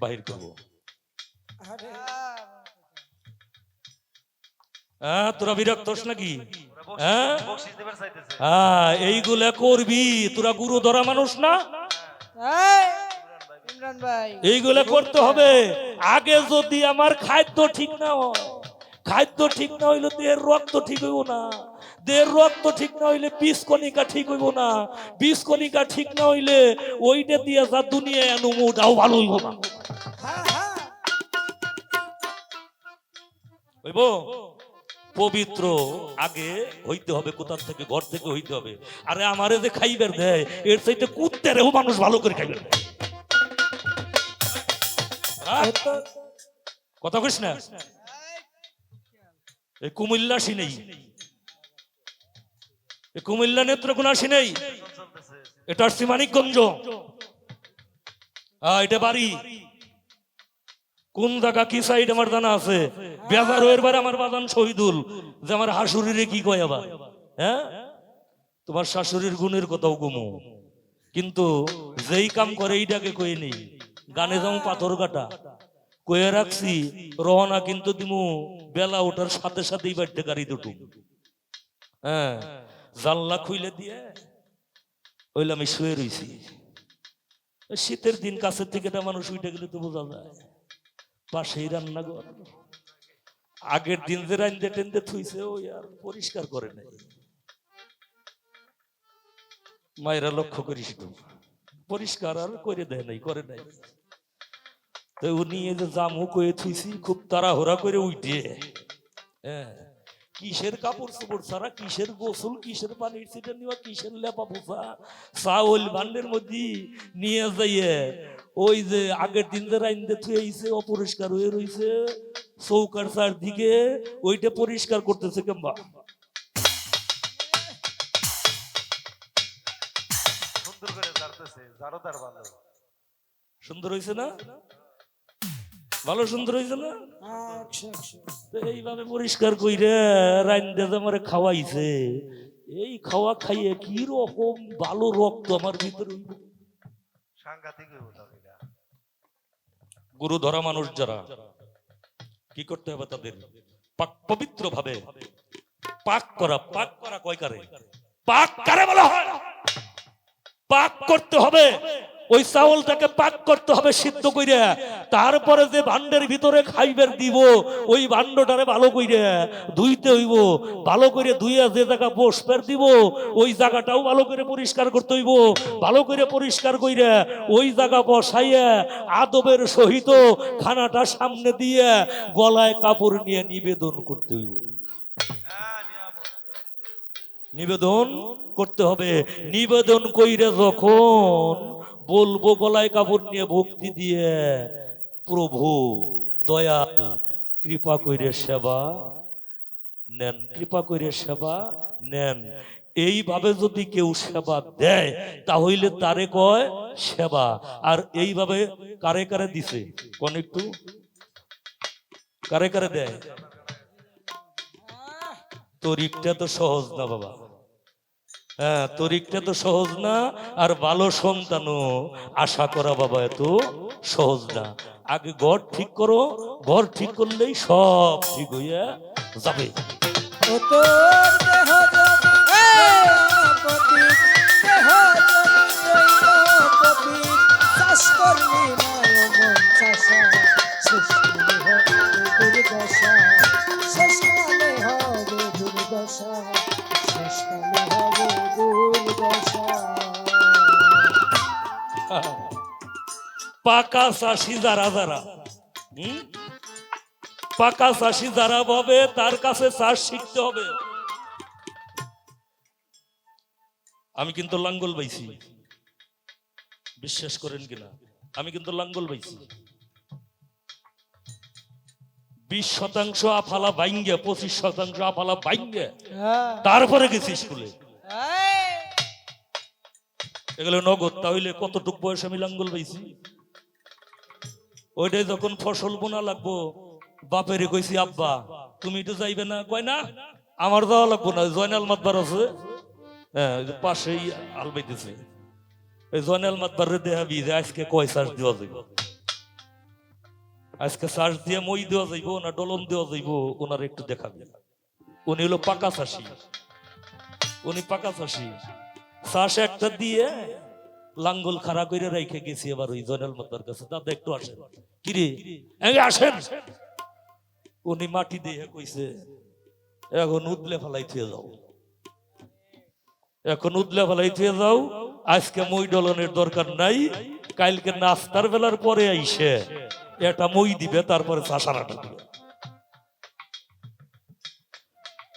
বাহির করব। হ্যাঁ, তোরা বিরক্ত হস নাকি? হ্যাঁ, এইগুলা করবি তোরা, গুরু ধরা মানুষ না? এইগুলা করতে হবে। আগে যদি আমার খাদ্য ঠিক না হয়, খাদ্য ঠিক না হইলে দেহের রক্ত ঠিক হইব না, দেহের রক্ত ঠিক না হইলে বীজকণিকা ঠিক হইব না, বীজকণিকা ঠিক না হইলে ওইটা দিয়ে যা দুনিয়ায় আনুম ওটাও ভালো হইব না। হইব? পবিত্র আগে হইতে হবে, কোথার থেকে? ঘর থেকে হইতে হবে। আরে আমারে যে খাইবার দেয়, এর চাইতে কুত্তেরেও মানুষ ভালো করে খাইবার দেয়। কথা কইস না? এই কুমিল্লা আসি নেই, এই কুমিল্লা নেত্রকোনা আসি নেই, এটা আসছি মানিকগঞ্জ। এটা বাড়ি কোন জায়গা কি সাইড আমার জানা আছে। বেজার হয়ে বারে আমার বাজান শহীদুল যে আমার হাসুরিরে কি কয় আবার, হ্যাঁ তোমার শাশুড়ির গুণের কথাও গুমো, কিন্তু যেই কাম করে এইটাকে কই নেই। গানে যেমন পাথর কাটা, কয়ে রাখছি রওনা কিন্তু দিমু বেলা ওঠার সাথে সাথেই বাড়িতে গাড়ি দুটো। হ্যাঁ, জানলা খুইলে দিয়ে ওইলে আমি শুয়ে রইছি। শীতের দিন কাছের থেকে একটা মানুষ উঠে গেলে তো বোঝা যায়। পাশেই রান্নাঘর, আগের দিন যে রান্দে টেন্দে থুইছে ওই আর পরিষ্কার করে নাই। মায়েরা লক্ষ্য করিস তো, পরিষ্কার আর করে দেয় নাই, করে নাই। তো উনি এই যে জামু কয়ে থুইছি খুব তাড়াহুড়া করে উঠে, হ্যাঁ, কিসের কাপড় চোপড় ছাড়া, কিসের গোসল, কিসের পানির ছিটা নেওয়া, কিসের লেপা পোছা, চাউল ভান্ডের মধ্যে নিয়ে যাইয়ে ওই যে আগের দিন যে রাইন্দে থুয়েছে অপরিষ্কার হয়ে রয়েছে চৌকার চারদিকে, ওইটা পরিষ্কার করতেছে কেমবা। সুন্দর করে জারতেছে, জারো তার ভালো। সুন্দর হয়েছে না? ভালো সুন্দর হয়েছে না? 100 তো এইভাবে পরিষ্কার কইরে রাইন্দে যে আমারে খাওয়াইছে, এই খাওয়া খাইয়ে কি রকম ভালো রক্ত আমার ভিতরে হইব। সাংঘাতিক হইব তাহলে এটা। গুরু ধরা মানুষ যারা, কি করতে হবে তাদের? পবিত্র ভাবে পাক করা। পাক করা কয় কারে? পাক কারে বলা হয়? পাক করতে হবে, ওই চাউলটাকে পাক করতে হবে সিদ্ধ কইরা, তারপরে যে ভান্ডের ভিতরে খাইবার দিব ওই ভান্ডটারে ভালো কইরা ধুইতে হইব। ভালো করে ধুইয়া যে জায়গা বসবার দিব ওই জায়গাটাও ভালো করে পরিষ্কার করতে হইব। ভালো করে পরিষ্কার কইরা ওই জায়গা বসাইয়া আদবের সহিত খানাটা সামনে দিয়ে গলায় কাপড় নিয়ে নিবেদন করতে হইব। হ্যাঁ, নিয়ামত। নিবেদন করতে হবে। নিবেদন কইরে যখন বলবো গলায় কাপড় নিয়ে ভক্তি দিয়ে, প্রভু দয়াল কৃপা কইরে সেবা নেন, কৃপা কইরে সেবা নেন। এইভাবে যদি কেউ সেবা দেয় তাহলে তারে কয় সেবা। আর এইভাবে কারে কারে দিছে কোন একটু, কারে কারে দেয়? তরিকটা তো সহজ না বাবা, হ্যাঁ, তরিকটা তো সহজ না। আর ভালো সন্তানও আশা করা বাবা এত সহজ না। আগে ঘর ঠিক করো, ঘর ঠিক করলেই সব ঠিক হইয়া যাবে। ও তোর দেহ যদি পতি, দেহ যদি রইল পতি, চাষ করলি না মন চাষা, শেষকালে হবে দুর্দশা, শেষকালে হবে দুর্দশা, শেষকালে হবে দুর্দশা। পাকা চাষি যারা যারা, পাকা চাষি যারা হবে তার কাছে চাষ শিখতে হবে। আমি কিন্তু লাঙ্গল বাইছি, বিশ্বাস করেন কিনা, আমি কিন্তু লাঙ্গল বাইছি। 20% আফালা বাইঙ্গে, 25% আফালা বাইঙ্গে তারপরে গেছি স্কুলে। এগুলো নগদ। তাহলে কতটুক বয়স আমি লাঙ্গল বাইছি? ওইটাই যখন ফসল বোনা লাগবো বাপেরে কইছি, আব্বা তুমি তো যাইবে না? কয় না, আমার যাওয়া লাগবো না, জয়নাল মাতবার আছে, হ্যাঁ পাশেই আলবাইতেছে, ওই জয়নাল মাতবার দেখাবি যে আজকে কয় চার্জ দেওয়া যাইব, আজকে চার্জ দিয়ে মই দেওয়া যাইব না ডলন দেওয়া যাইব, ওনার একটু দেখাবে। উনি হলো পাকা চাষি, উনি পাকা চাষি। চাষ একটা দিয়ে লাঙ্গল খাড়া করে রেখে গেছি এবার ওই জয়নাল মাতবার কাছে, দাদা একটু আসেন। কিরে আসেন? উনি মাটি দিয়ে কইছে, এখন উদলে ফেলাই থুয়ে যাও, এখন উদলে ফেলাই থুয়ে যাও, আজকে মই ডলনের দরকার নাই, কালকে নাস্তার বেলার পরে আইসে এটা মই দিবে, তারপরে চাষারাটা দিবে।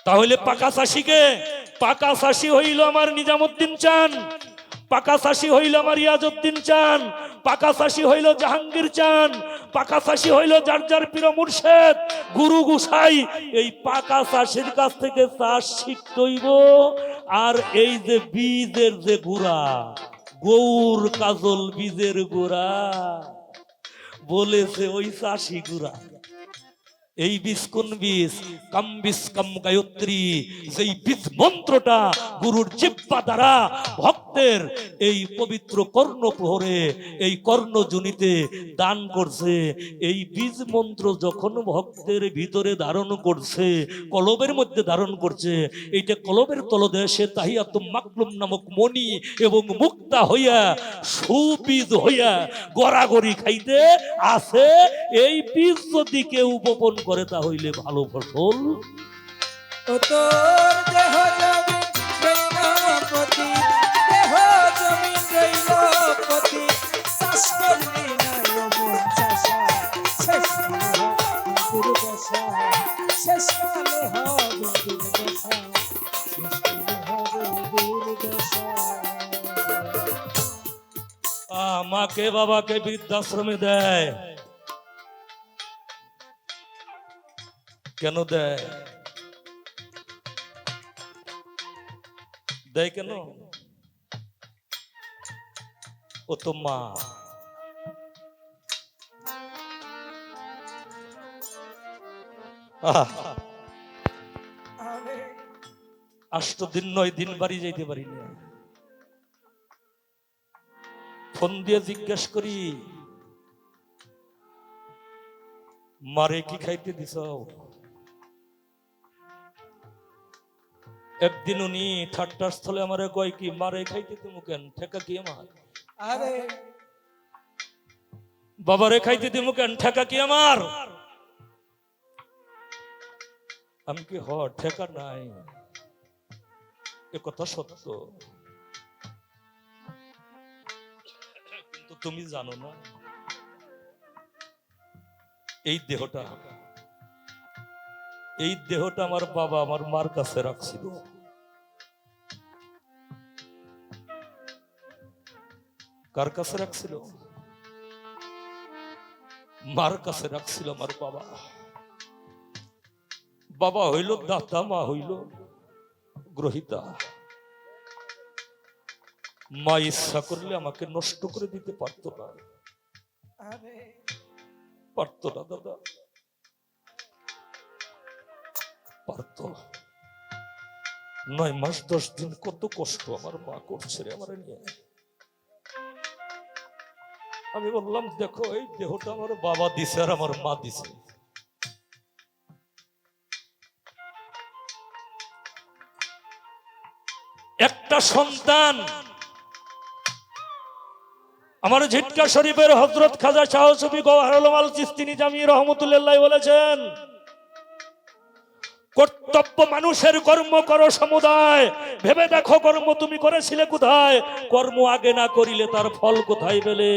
তাহলে পাকা চাষিকে, পাকা চাষি হইল আমার নিজামুদ্দিন চান, পাকা চাষি হইল আমার ইয়াজউদ্দিন চান, পাকা চাষি হইল জাহাঙ্গীর চান, পাকা চাষি হইল যার যার পীর মুর্শেদ গুরু গোসাই। এই পাকা চাষির কাছ থেকে চাষ শিখতে হইব। আর এই যে বীজের যে গুড়া, গৌর কাজল বীজের গুড়া বলেছে ওই চাষি গুড়া, এই বীজ কোন বীজ? কাম বীজ কাম গায়ত্রী, যেই বীজ মন্ত্রটা গুরুর জিহ্বা দ্বারা ভক্তের এই পবিত্র কর্ণ প্রহরে, এই কর্ণজনিতে দান করছে। এই বীজ মন্ত্র যখন ভক্তের ভিতরে ধারণ করছে, কলবের মধ্যে ধারণ করছে, এইটা কলবের তলদেশে তাহিয়াতুম মাকলুম নামক মণি এবং মুক্তা হইয়া সুবীজ হইয়া গড়াগড়ি খাইতে আছে। এই বীজ যদি কেউ বপন করে তা হইলে ভালো ফসল। ও তোর দেহ জমিন রইলপতি, দেহ জমিন রইলপতি, চাষ করলি না অমন চাষা, শেষ কালে হবে দুর্দশা, শেষ কালে হবে দুর্দশা, শেষ কালে হবে দুর্দশা। মাকে বাবাকে বৃদ্ধাশ্রমে দেয়, কেন দেয়? দেয় কেন? ও তো মা। আরে 8 দিন 9 দিন বাড়ি যাইতে পারি না। ফোন দিয়ে জিজ্ঞেস করি, মারে কি খাইতে দিছ? একদিন উনি ঠাট্টার স্থলে আমারে কয় কি, মারে খাইতে দিমু কেন, ঠেকা কি আমার? আরে বাবারে খাইতে দিমু কেন, ঠেকা কি আমার? আমি কি ঠেকা নাই, এ কথা সত্য, কিন্তু তুমি জানো না এই দেহটা আমার বাবা আমার মার কাছে রাখছিল। কার কাছে রাখছিল? মার কাছে রাখছিল আমার বাবা। বাবা হইল দাতা, মা হইল গ্রহিতা। মা ইচ্ছা করলে আমাকে নষ্ট করে দিতে পারতো না, আরে পারতো না দাদা, পারতো। 9 মাস 10 দিন কত কষ্ট আমার মা করছে রে আমার নিয়ে। আমি বললাম, দেখো এই দেহটা আমার বাবা দিছে আর আমার মা দিছে, একটা সন্তান। আমার ঝিটকা শরীফের হযরত খাজা শাহ সুফি গওহার আলম আল চিশতি নিজামী রহমাতুল্লাহ বলেছেন, কর্তব্য মানুষের কর্ম করো সমুদায়, ভেবে দেখো কর্ম তুমি করেছিলে কোথায়, কর্ম আগে না করিলে তার ফল কোথায় পেলে।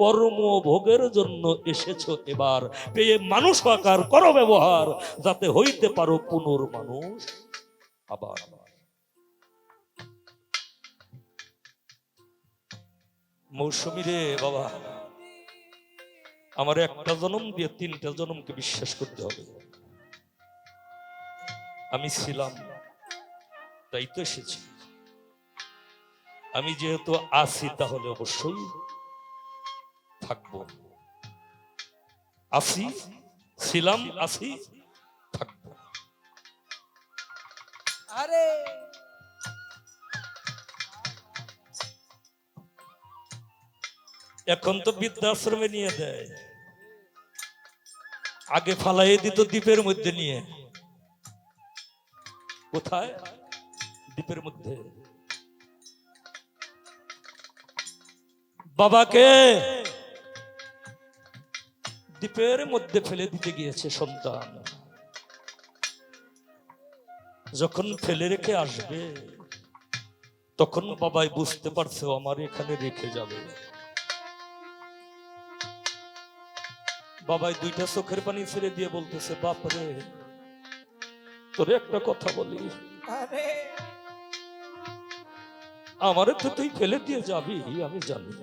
কর্ম ভোগের জন্য এসেছো এবার, পেয়ে মানুষ আকার করো ব্যবহার, যাতে হইতে পারো পুনর্মানুষ আবার। মৌসুমী রে বাবা, আমার একটা জন্ম দিয়ে 3টা জন্মকে বিশ্বাস করতে হবে। আমি ছিলাম তাই তো এসেছি, আমি যেহেতু আছি তাহলে অবশ্যই থাকবো। আছি, ছিলাম, আছি, থাকবো। আরে এখন তো বৃদ্ধাশ্রমে নিয়ে দেয়, আগে ফালাই দিত দ্বীপের মধ্যে নিয়ে। কোথায়? দ্বীপের মধ্যে। বাবাকে দ্বীপের মধ্যে ফেলে দিতে গিয়েছে সন্তান। যখন ফেলে রেখে আসবে তখন বাবাই বুঝতে পারছে আমার এখানে রেখে যাবে। বাবাই 2টা চোখের পানি ছেড়ে দিয়ে বলতেছে, বাপরে তোরে একটা কথা বলি, আরে আমারে তো তুই ফেলে দিয়ে যাবি আমি জানি,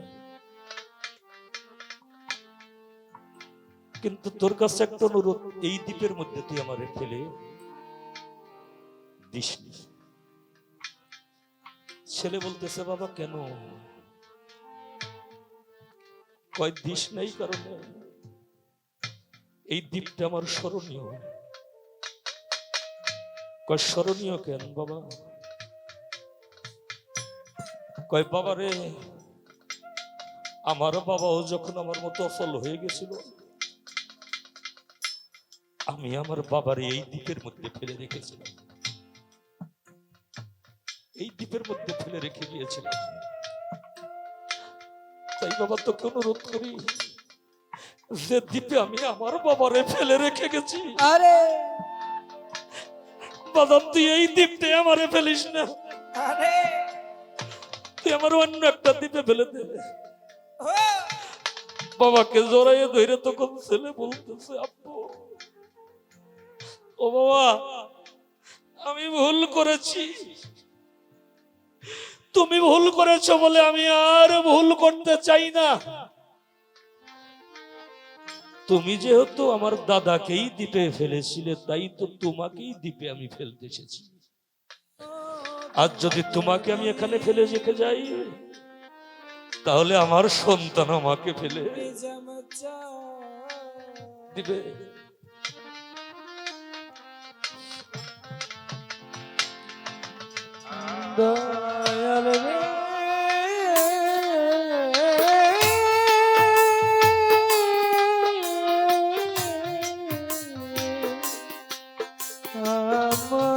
কিন্তু তোর কাছে একটা অনুরোধ, এই দ্বীপের মধ্যে তুই আমারে ফেলে দিসনি। ছেলে বলতেছে, বাবা কেন? কয় দিস নাই কারণে এই দ্বীপটা আমার স্মরণীয়। কয় স্মরণীয় কেন বাবা? কয় বাবা রে, আমার বাবাও যখন আমার মতো অচল হয়ে গেছিল, আমি আমার বাবার এই দ্বীপের মধ্যে ফেলে রেখেছিলাম, এই দ্বীপের মধ্যে ফেলে রেখে গিয়েছিলাম। তাই বাবা তোকে অনুরোধ করি, যে দ্বীপে আমি আমার বাবারে ফেলে রেখে গেছি, আরে বাদাম তুই এই দ্বীপটাই আমারে ফেলিস না, আরে তুই আমার অন্য একটা দ্বীপে ফেলে দে। ও বাবাকে জড়াইয়ে ধরে তখন ছেলে বলতেছে, আব্বু ও বাবা, আমি ভুল করেছি, তুমি ভুল করেছো বলে আমি আর ভুল করতে চাই না। তুমি যেহেতু আমার দাদাকেই দ্বীপে ফেলেছিলে, তাই তো তোমাকেই দ্বীপে আমি ফেলতে এসেছি। আজ যদি তোমাকে আমি এখানে ফেলে রেখে যাই, তাহলে আমার সন্তান আমাকে ফেলে জামচা দিবে। দয়াল রে আমার